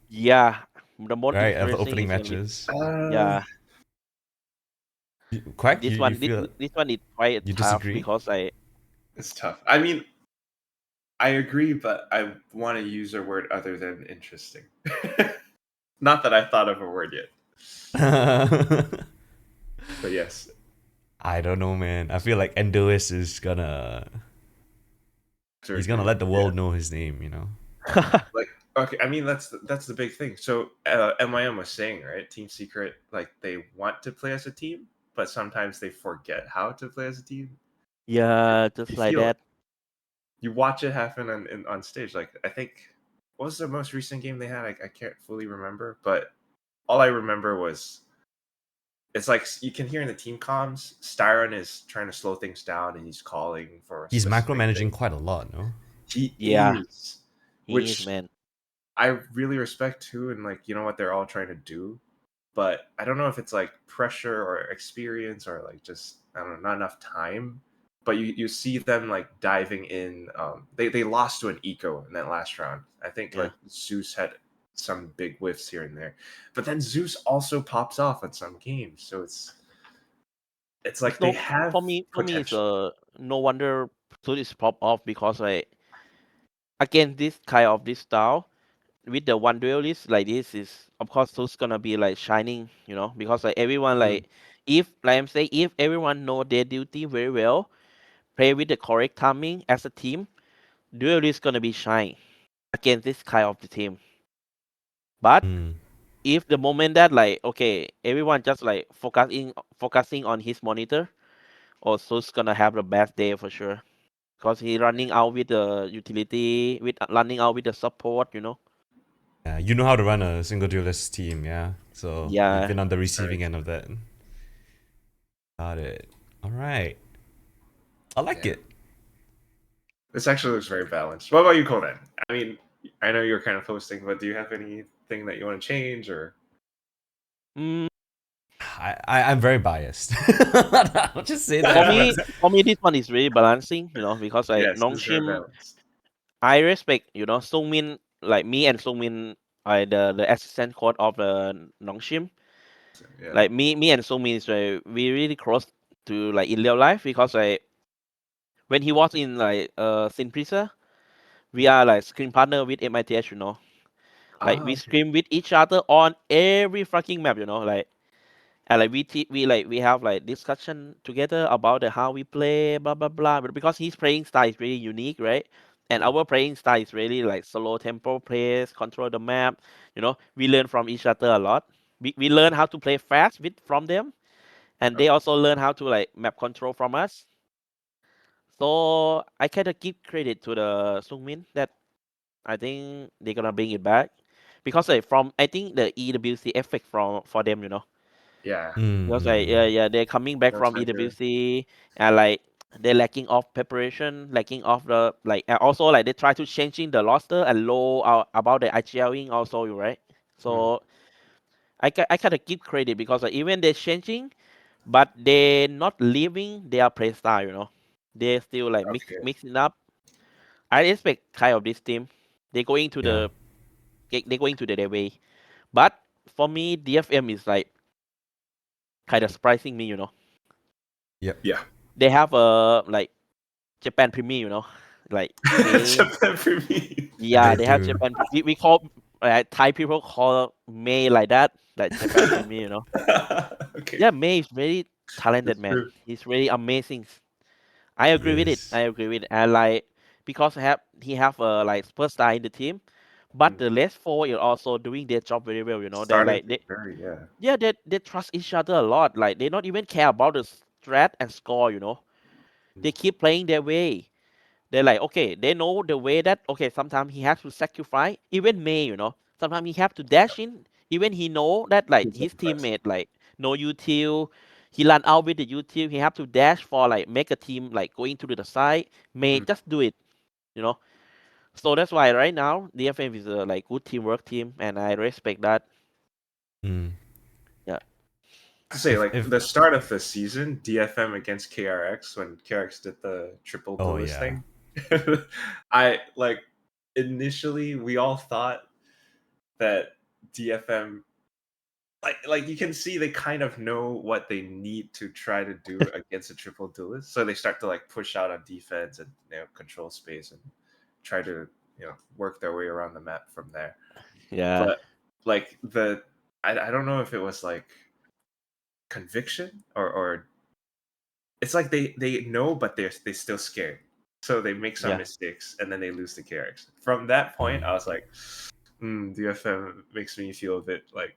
Yeah, the most right? Of the interesting opening is gonna be matches. yeah. Quack, This you one, feel this one is quite you tough disagree? because It's tough. I mean, I agree, but I want to use a word other than interesting. Not that I thought of a word yet, but yes. I don't know, man. I feel like Endois is gonna he's gonna let the Yeah. world know his name, you know. Like, okay, I mean that's the big thing. So MYM was saying, right, Team Secret, like they want to play as a team, but sometimes they forget how to play as a team. Yeah, You just like feel it. that. You watch it happen on stage. Like, I think, what was the most recent game they had? I can't fully remember, but all I remember was it's like you can hear in the team comms, Styron is trying to slow things down and he's calling for a He's specific thing. macromanaging quite a lot, no? He Yeah, is, he is, which man. I really respect too, and like, you know what they're all trying to do, but I don't know if it's like pressure or experience or like just, I don't know, not enough time. But you see them like diving in. They lost to an eco in that last round. I think Yeah. like Zeus had some big whiffs here and there, but then Zeus also pops off in some games. So it's like It's they no have for me it's potential. no wonder Suit is pop off because like again this kind of this style with the one duelist like this is of course Suit's gonna be like shining, you know, because like everyone Mm, like if like I'm saying if everyone know their duty very well, play with the correct timing as a team, duelist gonna be shine against this kind of the team. But Mm. if the moment that like okay everyone just like focusing on his monitor, Suit's gonna have the best day for sure. Because he running out with the utility, with running out with the support, you know. Yeah, you know how to run a single duelist team, yeah. So you've Yeah, been on the very receiving end true. of that. Got it. All right. I like Yeah, it. this actually looks very balanced. What about you, Conan? I mean, I know you're kind of hosting, but do you have anything that you want to change or? mm, I'm very biased. I'll just say for that. But me, for me, this one is really balancing, you know, because like Yes, this is very Nongshim, balanced. I respect, you know, Sungmin, like me and Sungmin, the assistant coach of the Nongshim. So, yeah. Like me and Sungmin is we really close to like in real life because like when he was in like Sin Prisa, we are like screen partner with MITH, you know. Like Ah, we okay. scream with each other on every fucking map, you know, like and like we have like discussion together about the how we play, blah blah blah. But because his playing style is really unique, right? And Mm. our playing style is really like slow tempo plays, control the map. You know, we learn from each other a lot. We learn how to play fast with from them, and they Okay. also learn how to like map control from us. So I kind of give credit to the Sungmin that I think they're gonna bring it back because like from I think the EWC effect from for them, you know. Yeah, Because like yeah, they're coming back no from time to. EWC and like they're lacking of preparation, lacking of the like and also like they try to changing the roster and low about the IGLing also, right? Mm, So I kind of give credit because like, even they're changing, but they're not leaving their play style, you know. They're still like that's good. mixing up. I expect kind of this team. They're going to yeah. they're going to their way. But for me, DFM is like kind of surprising me, you know. Yep. Yeah. They have a like Japan Premier, you know, like May. Japan for me. Yeah, They they have do. Japan. We call Thai people call May like that, like Japan Premier, you know. Okay, Yeah, May is very talented that's man. true. He's really amazing. I He agree with it. is. I agree with it. And like because he have a like superstar in the team, but Mm. the last four are also doing their job very well. You know, they Starting like to very, yeah. yeah they trust each other a lot. Like they not even care about the strat and score. You know, Mm. they keep playing their way. They're like, okay, they know the way that okay, sometimes he has to sacrifice. Even May, you know, sometimes he have to dash in. Even he know that like Good his sacrifice. teammate like no util, he run out with the util. He have to dash for like make a team like going to the side. May Mm. just do it, you know. So that's why right now DFM is a like good teamwork team, and I respect that. Mm. Yeah, To say, like If the start of the season, DFM against KRX when KRX did the triple oh duelist yeah. thing. I like initially we all thought that DFM, like you can see they kind of know what they need to try to do against a triple duelist, so they start to like push out on defense and, control space and try to, work their way around the map from there. yeah, But like I don't know if it was like conviction or it's like they know but they still scared, so they make some Yeah. mistakes and then they lose the KRX. From that point I was like, DFM makes me feel a bit like,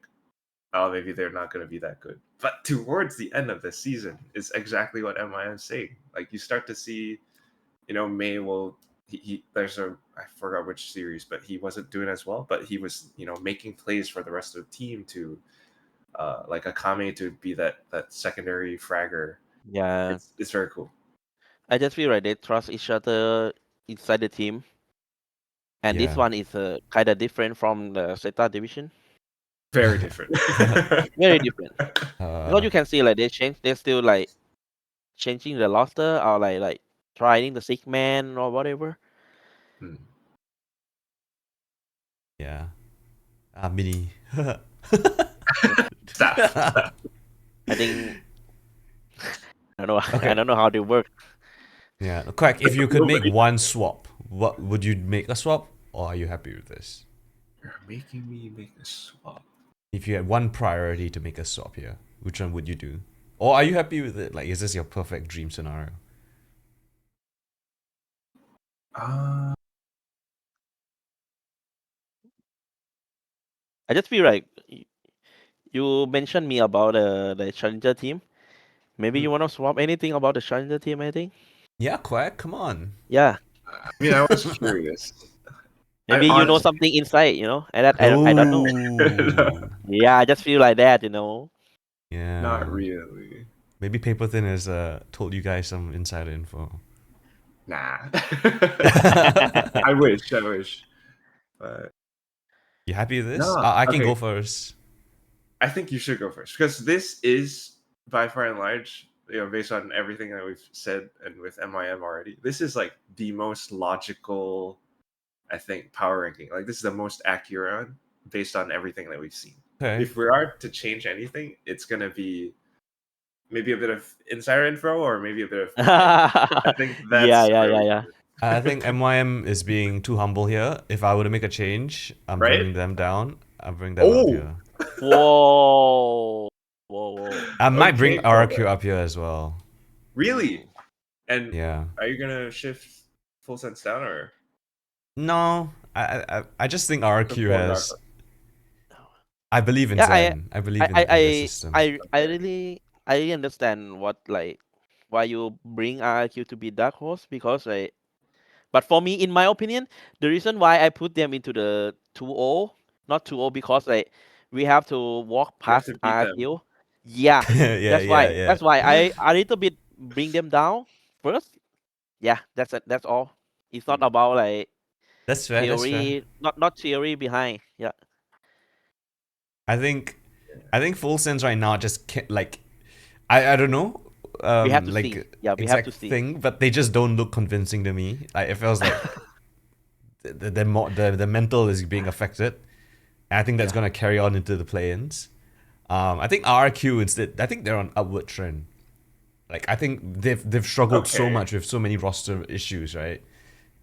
oh, maybe they're not going to be that good. But towards the end of the season is exactly what MYM is saying. Like you start to see, May will he there's a I forgot which series, but he wasn't doing as well, but he was making plays for the rest of the team to like Akame to be that secondary fragger. Yeah. It's very cool. I just feel like they trust each other inside the team. And this Yeah. one is kind of different from the Zeta division. Very different. Very different. Because you can see like they're still like changing the roster or like trying the 6-man or whatever. Yeah. Mini. Stop. I think I don't know. Okay. I don't know how they work. Yeah. Quack, if you could make Nobody- one swap, what would you make a swap, or are you happy with this? You're making me make a swap. If you had one priority to make a swap here, which one would you do? Or are you happy with it? Like, is this your perfect dream scenario? I just feel like you mentioned me about the challenger team. Maybe you want to swap anything about the challenger team, I think. Yeah, Quack, come on. Yeah. I mean, I was curious. Maybe you know something inside, and that I don't know. Ooh. Yeah, I just feel like that, Yeah. Not really. Maybe Paper Thin has told you guys some insider info. Nah. I wish. But You happy with this? No, I can okay. go first. I think you should go first because this is by far and large, based on everything that we've said and with MYM already, this is like the most logical, I think, power ranking. Like this is the most accurate one based on everything that we've seen. Okay. If we are to change anything, it's gonna be maybe a bit of insider info or maybe a bit of I think that's yeah. I think MYM is being too humble here. If I were to make a change, I'm Right? bringing them down. I'm bringing them up Oh! here. Whoa. I might bring Okay, RQ up here as well. Really? And Yeah. are you gonna shift full sense down or No, I just think RQ Full has. Dark? I believe in Yeah, Zen. I believe in the system. I really understand why you bring RQ to be dark horse because but for me, in my opinion, the reason why I put them into the 2-0, not 2-0, because we have to walk You have past to beat them. RQ. Yeah, yeah, that's why. yeah. That's why I a little bit bring them down first. Yeah, that's it. That's all. It's not about like That's fair. That's fair. theory, not theory behind. Yeah. I think Full Sense right now just can't, like, I don't know. We have to like see. Yeah, we exact have to see. thing, but they just don't look convincing to me. Like it feels like the mental is being affected, and I think that's gonna carry on into the play-ins. I think RQ instead. I think they're on upward trend. Like I think they've struggled so Okay. much with so many roster issues, right?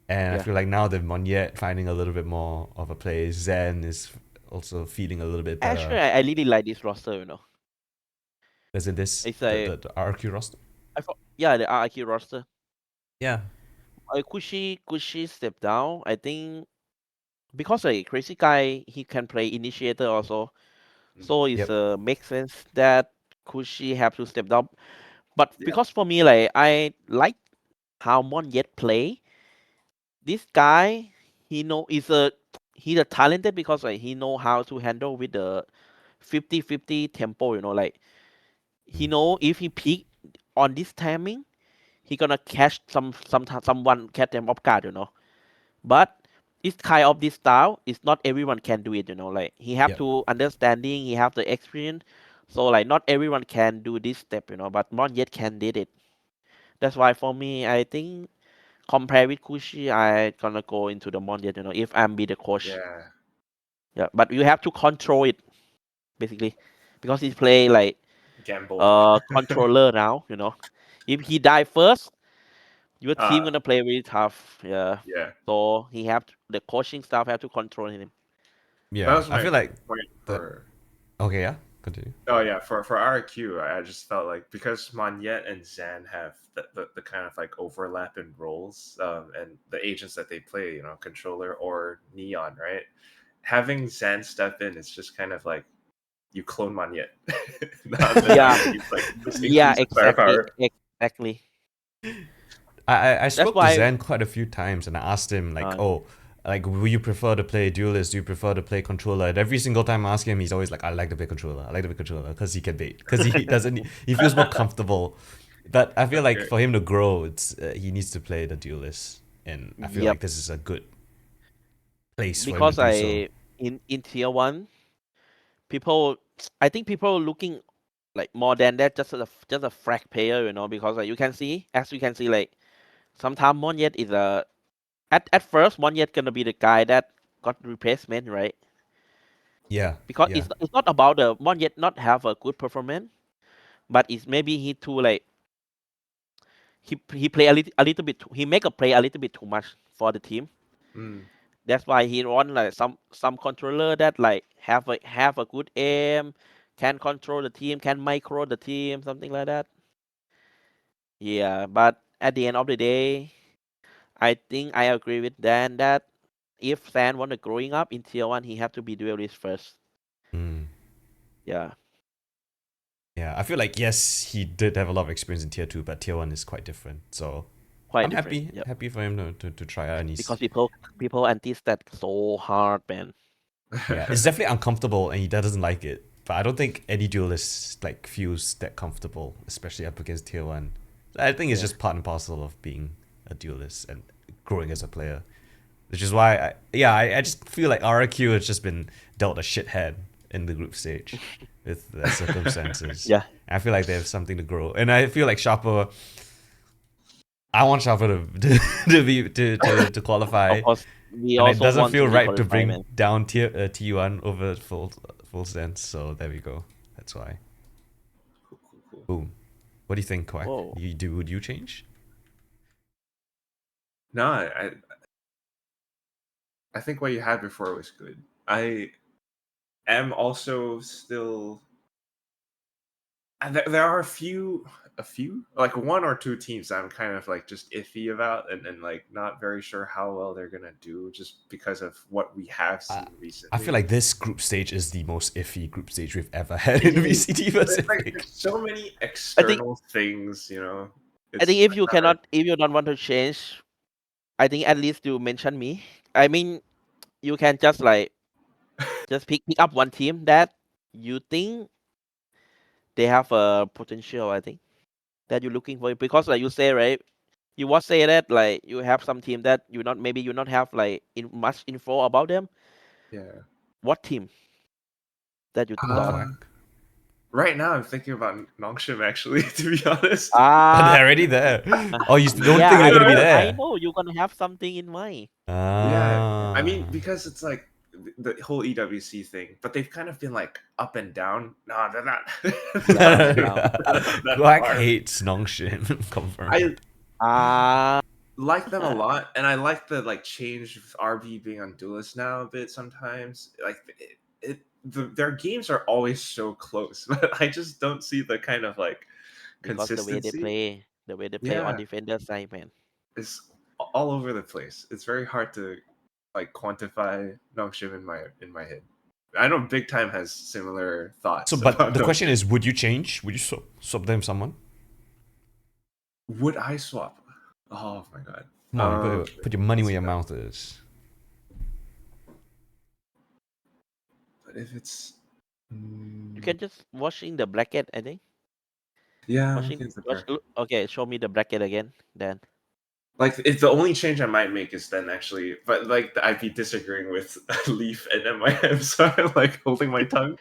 And I feel like now they've Monyet finding a little bit more of a play. Zen is also feeling a little bit better. Actually, I really like this roster. As in this, It's the RQ roster. the RQ roster. Yeah. Kushi stepped down. I think because crazy guy he can play initiator also, so it makes sense that Kushi have to step down. But because for me I like how Monyet play. This guy he's a talented because he know how to handle with the 50-50 tempo. He know if he peak on this timing, he gonna catch someone catch them off guard. But this kind of this style is not everyone can do it. Like he have to understanding, he have the experience. So not everyone can do this step. But Monyet can did it. That's why for me, I think compare with Kushi, I gonna go into the Monyet. If I'm be the coach. Yeah, but you have to control it basically because he play Gamble. controller now. If he die first, your team Ah. gonna play really tough. Yeah. Yeah. So the coaching staff have to control him. That Yeah, was I my feel like point the for. okay, yeah, continue. Oh yeah, for RQ, I just felt like because Monyet and Zan have the kind of like overlap in roles, and the agents that they play, you know, controller or Neon, right? Having Zan step in is just kind of like you clone Monyet. Not Yeah, that he's like just yeah, increase his exactly, firepower. exactly. I That's spoke to why. Zen quite a few times and I asked him like, Uh, oh, like, will you prefer to play duelist? Do you prefer to play controller? And every single time I ask him, he's always like, I like to play controller. I like to play controller because he can bait. Because he doesn't, he feels more comfortable. But I feel like Okay. for him to grow, it's he needs to play the duelist, and I feel yep. like this is a good place for him to Because do so. in tier one, people, I think people looking like more than that, just a frag player, you know, because like you can see, as you can see, like sometimes Monyet is a at first Monyet gonna be the guy that got replacement, right? Yeah, Because yeah, it's not about the Monyet not have a good performance, but it's maybe he too like he play a little bit he make a play a little bit too much for the team. Mm. That's why he want like some controller that like have a good aim, can control the team, can micro the team, something like that. Yeah, but at the end of the day, I think I agree with Dan that if San want to growing up in tier one, he have to be duelist first. mm. Yeah, Yeah. I feel like yes, he did have a lot of experience in tier 2, but tier 1 is quite different. So quite I'm different. happy, Yep. happy for him to try out, and he's Because people anti-stat so hard, man. yeah, it's definitely uncomfortable and he doesn't like it. But I don't think any duelist like feels that comfortable, especially up against tier 1. I think it's Yeah. just part and parcel of being a duelist and growing as a player. Which is why I just feel like RQ has just been dealt a shit hand in the group stage with the circumstances. Yeah. I feel like they have something to grow. And I feel like Sharper, I want Sharper to qualify. Of course, we And it also doesn't want to feel be right to qualified, bring man. down T1 over full sense. So there we go. That's why. Cool. Boom. What do you think, Quack? Whoa. Would you change? No, I think what you had before was good. I am also still. And there are a few, like one or two teams I'm kind of like just iffy about, and like not very sure how well they're gonna do, just because of what we have seen I feel recently. like this group stage is the most iffy group stage we've ever had It in is. VCT It's like Pacific. there's so many I think external things, you know. I think It's if like you not very. cannot, if you don't want to change, I think at least you mention me. I mean, you can just like just pick up one team that you think they have a potential. I think that you're looking for because like you say right, you was say that like you have some team that you not have like much info about them. Yeah. What team that you Come on, thought? Uh, Quack. right now, I'm thinking about Nongshim actually, to be honest. Oh, Ah, they're already there. Oh, you don't yeah, think they're gonna be I there? know you're gonna have something in mind. Yeah, I mean, Ah. because it's like the whole EWC thing, but they've kind of been like up and down. No, they're not. They're Yeah, not up and really down. that Quack far. hates Nongshin. I Confirmed. Ah, like them a lot, and I like the like change of RB being on Duelist now a bit. Sometimes, like their games are always so close, but I just don't see the kind of like because consistency. the way they play on Yeah, defender side, man. it's all over the place. It's very hard to like quantify Nongshim in my head. I know Big Time has similar So, thoughts but about the question Nongshim. is, would you change? Would you swap them with someone? Would I swap? Oh my god. Come on, you put your money Let's where see your that. mouth is. But if it's You can just watching the bracket, I think. yeah, Watching against the watch bracket. okay, show me the bracket again then. Like it's the only change I might make is then actually, but like I'd be disagreeing with Leaf and MYM, so I'm like holding my tongue.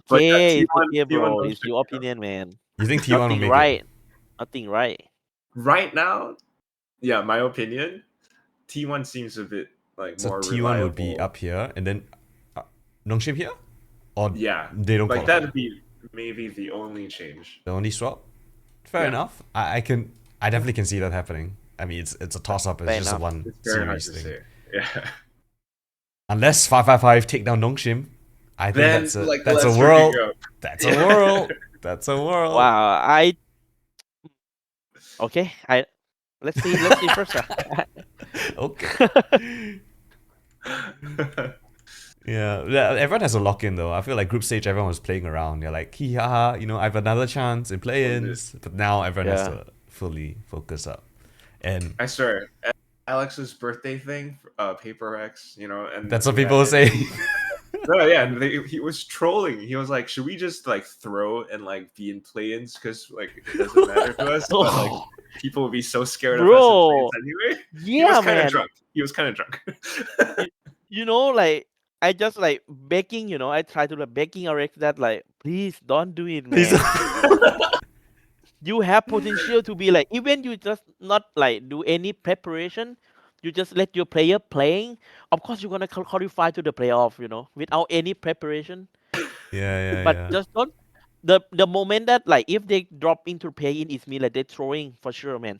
But yeah, It's okay, T1 bro. It's Nongshim, your you know. opinion, man. You think T1 will Nothing make it? right. Nothing right. Right now, yeah, my opinion, T1 seems a bit like So more T1 would be reliable. up here, and then Nongshim here? Or Yeah, they don't like qualify? that'd be maybe the only change. The only swap? Fair Yeah, enough. I definitely can see that happening. I mean, it's a toss up. It's Fair just a enough. one it's very hard series to thing. say. Yeah, Unless 555 take down Nongshim, I think Then that's a like that's a let's world. freaking go. That's a world. That's a world. Wow. Okay. Let's see. Let's see first. Okay. Yeah, everyone has a lock in though. I feel like group stage, everyone was playing around. They're like, hee ha ha, I have another chance in play-ins. But now everyone has Yeah. to fully focus up. And I swear, Alex's birthday thing, Paper X, and that's what people say. No, yeah, and he was trolling. He was like, "Should we just like throw and like be in play-ins because like it doesn't matter to us?" But like people would be so scared of us in Bro. play-ins anyway. He Yeah, was kind of man. drunk. He was kind of drunk. Like I just like begging. I try to like begging Alex that like, please don't do it, Please man. You have potential to be like, even you just not like do any preparation, you just let your player playing. Of course, you're gonna qualify to the playoff, without any preparation. But yeah. just don't. The moment that like if they drop into play-in, it's me like they're throwing for sure, man.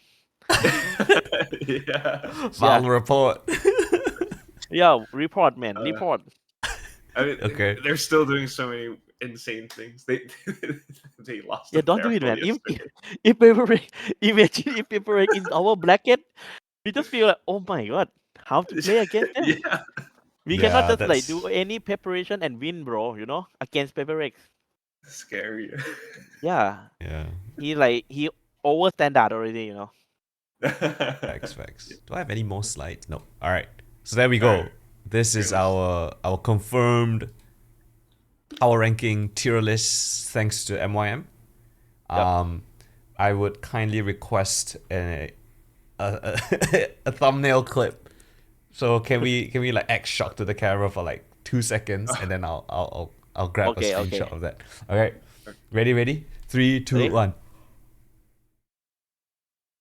Yeah. Val report. Yeah, report, man, report. I mean, Okay. they're still doing so many insane things. They lost. Yeah, to don't do it, man. Terrible If paper break, imagine if paper break in our bracket, we just feel like, oh my god, how to play against them? Yeah. We cannot just like do any preparation and win, bro. Against paper breaks. Scary. Yeah, Yeah. he over standard already. Facts. Do I have any more slides? No. All right. So there we go. Alright. This is our confirmed power ranking tier list thanks to MYM. Yep. I would kindly request a thumbnail clip. So can we like act shocked to the camera for like 2 seconds and then I'll grab Okay, a screenshot okay. of that. Okay. Ready? 3, 2, Ready? 1.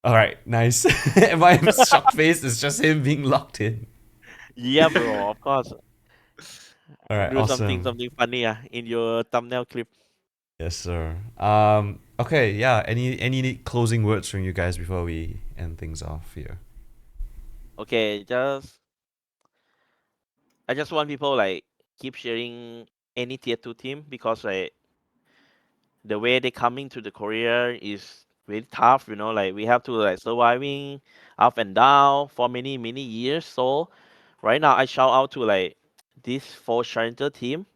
Alright, nice. MYM's shocked face is just him being locked in. Yeah, bro. Of course. Alright, Do awesome. something funny in your thumbnail clip. Yes, sir. Okay, yeah. Any closing words from you guys before we end things off here? Okay, I just want people like keep sharing any tier 2 team because like the way they coming to the Korea is really tough. Like we have to like surviving up and down for many years. So right now I shout out to like this 4 challenger team.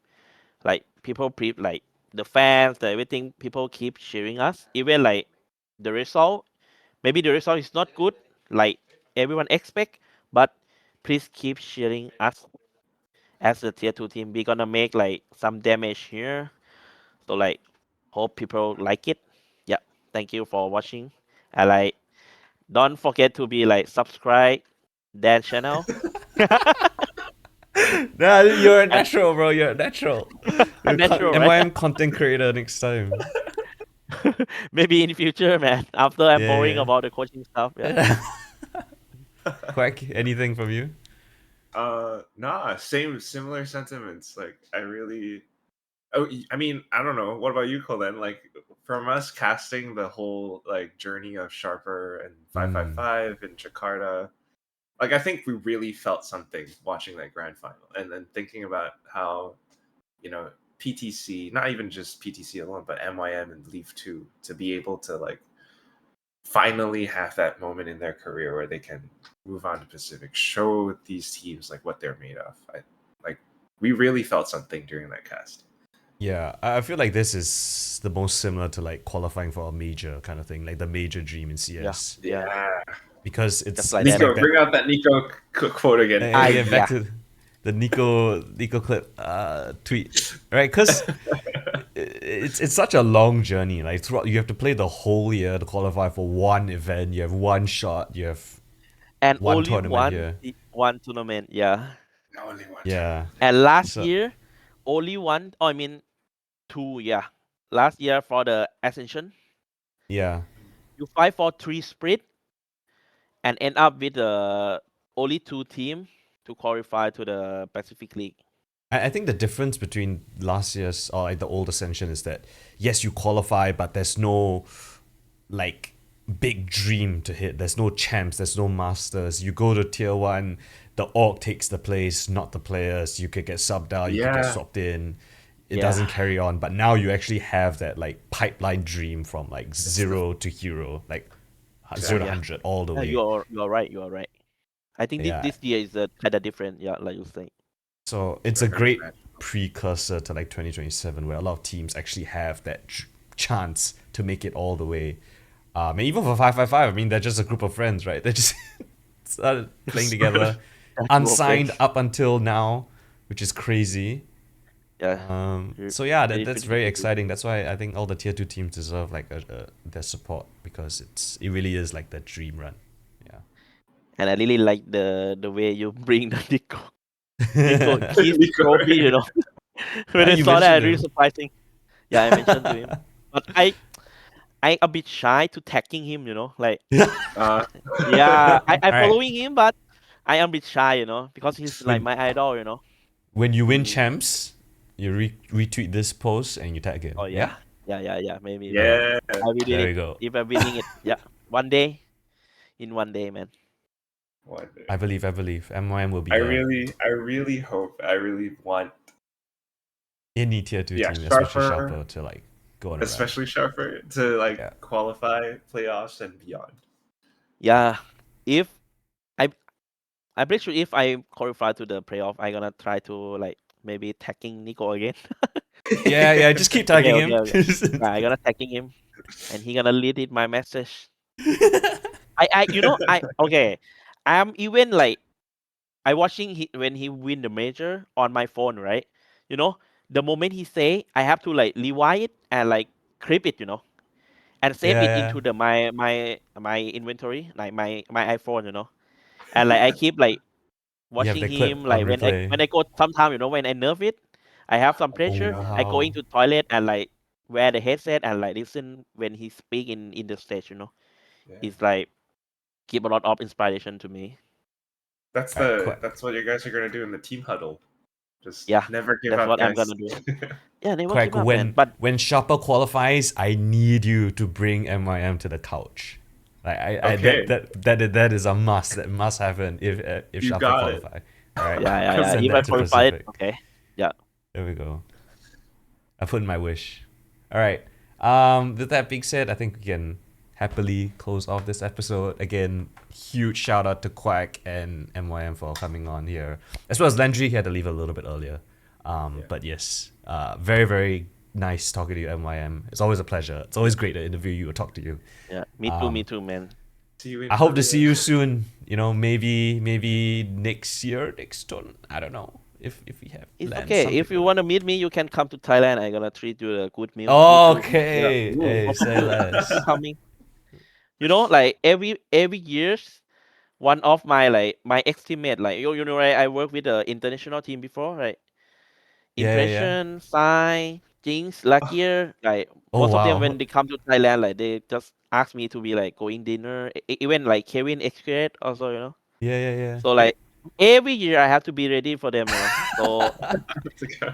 Like people like the fans, everything. People keep cheering us. Even like the result, maybe the result is not good like everyone expect, but please keep cheering us as a tier 2 team. We're gonna make like some damage here. So like hope people like it. Yeah. Thank you for watching. And like don't forget to be like subscribe that channel. Nah, you're a natural, bro. You're a natural. Natural, right? MYM content creator next time. Maybe in future, man. After I'm Yeah, boring yeah. about the coaching stuff. Yeah. Quack, anything from you? Nah, similar sentiments. Like I really I mean, I don't know. What about you, Colin? Like from us casting the whole like journey of Sharper and 555 in Jakarta, like I think we really felt something watching that grand final and then thinking about how, PTC, not even just PTC alone, but MYM and Leaf 2 to be able to like finally have that moment in their career where they can move on to Pacific, show these teams like what they're made of. We really felt something during that cast. Yeah, I feel like this is the most similar to like qualifying for a major kind of thing, like the major dream in CS. Yeah. Because it's Just like it's that. Nico, like bring out that Nico quote again. again, back to the Nico clip tweet, right? Because it's such a long journey. Like throughout, you have to play the whole year to qualify for one event. You have one shot. You have And one only tournament here. one tournament. Yeah. Only one. Yeah. And last So- year, only one. Oh, I mean, 2. Yeah. Last year for the Ascension, Yeah. you fight for 3 split, and end up with only 2 team to qualify to the Pacific League. I think the difference between last year's or like the old Ascension is that yes, you qualify, but there's no like big dream to hit. There's no champs. There's no masters. You go to tier 1. the org takes the place, not the players. You could get subbed out, you could get Yeah. swapped in. It Yeah. doesn't carry on. But now you actually have that like pipeline dream from like 0 to hero, like 0 to Yeah. 100 all the Yeah, way. you're right. You're right. I think Yeah. this year is kind of different. Yeah, like you say. So it's a Very great magical. precursor to like 2027, where a lot of teams actually have that chance to make it all the way. And even for 555, I mean, they're just a group of friends, right? They just started playing together, unsigned up until now, which is crazy. Yeah. So yeah, Very that's pretty very good. exciting. That's why I think all the tier 2 teams deserve like their support, because it really is like the dream run. Yeah. And I really like the way you bring the Nico keys Nico. trophy, you know. When Yeah, I you saw that, mentioned really him. surprising. Yeah, I mentioned to him. But I a bit shy to tagging him, you know. Like Uh, yeah, I Alright. following him, but I am a bit shy, you know, because he's like When- my idol, you know. When you win Mm. champs, you retweet this post and you tag him. Oh yeah. Yeah. Maybe. yeah. I will do There we it go. if I'm winning it. Yeah. One day. In one day, man. One day. I believe. MYM will be I there. really hope, I really want, Any tier 2 Yeah, team, especially Sharper. Sharper, to like go on a run. especially Sharper, to like Yeah. qualify playoffs and beyond. Yeah. If I'm pretty sure if I qualify to the playoff, I'm gonna try to like maybe tagging Nico again. Yeah, just keep tagging him. Okay. Yeah, I'm gonna tagging him, and he gonna lead it my message. Okay. I'm even like I watching when he win the major on my phone, right? You know, the moment he say, I have to like rewind it and like clip it, you know, and save it Yeah. into the my inventory, like my iPhone, you know, and like I keep like You have watching the clip him on like replay. when I go sometime, you know, when I nerf it, I have some pressure. I go wow. into toilet and like wear the headset and like listen when he speak in the stage, you know. Yeah. It's like give a lot of inspiration to me. That's Alright, cool. that's what you guys are gonna do in the team huddle. Just Yeah, never give that's up, what I'm guys. gonna do. Yeah, never Quack, give up, man. But when Sharper qualifies, I need you to bring MYM to the couch. Like Okay. that is a must. That must happen if You Sharper got it. qualify. All right. yeah. Send If that I to qualify it, Pacific. okay. Yeah. There we go. I put in my wish. All right. With that being said, I think we can happily close off this episode. Again, huge shout out to Quack and MYM for coming on here, as well as Landry. He had to leave a little bit earlier. But yes, very, very nice talking to you, MYM. It's always a pleasure. It's always great to interview you or talk to you. Yeah. Me too, man. See you in I hope to Korea. see you soon. You know, maybe next year, next turn. I don't know if we have. It's plans, okay. something If you like- want to meet me, you can come to Thailand. I'm gonna treat you a good meal. Okay, Yeah. hey, say less. Coming. You know, like every years, one of my ex-teammate, like you know, right? I work with the international team before, right? Yeah. Impression, Sai, Jinx, Luckier, like Oh, most of them wow. when they come to Thailand, like they just ask me to be like going dinner. Even like Kevin Xcreate also, you know. Yeah. So like every year I have to be ready for them, you know. So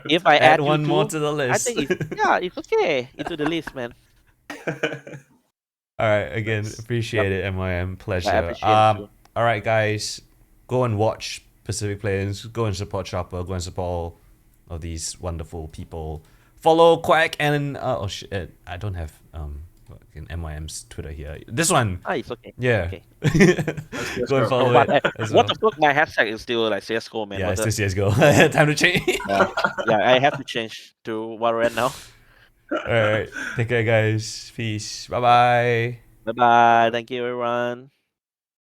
if I Add add you one more too, to the I list. think it's okay. Into the list, man. All right, again, Nice. appreciate it, MYM. Pleasure. appreciate it too. All right, guys, go and watch Pacific Plains. Go and support Sharper. Go and support all of these wonderful people. Follow Quack and oh shit, I don't have fucking MYM's Twitter here. This one, It's okay. yeah. Okay. Go and follow But it. as what well. the fuck? My hashtag is still like CS:GO, man. Yeah, What it's the- still CSGO. Time to change. yeah, I have to change to Valorant now. All right, take care, guys. Peace. Bye bye. Bye bye. Thank you, everyone.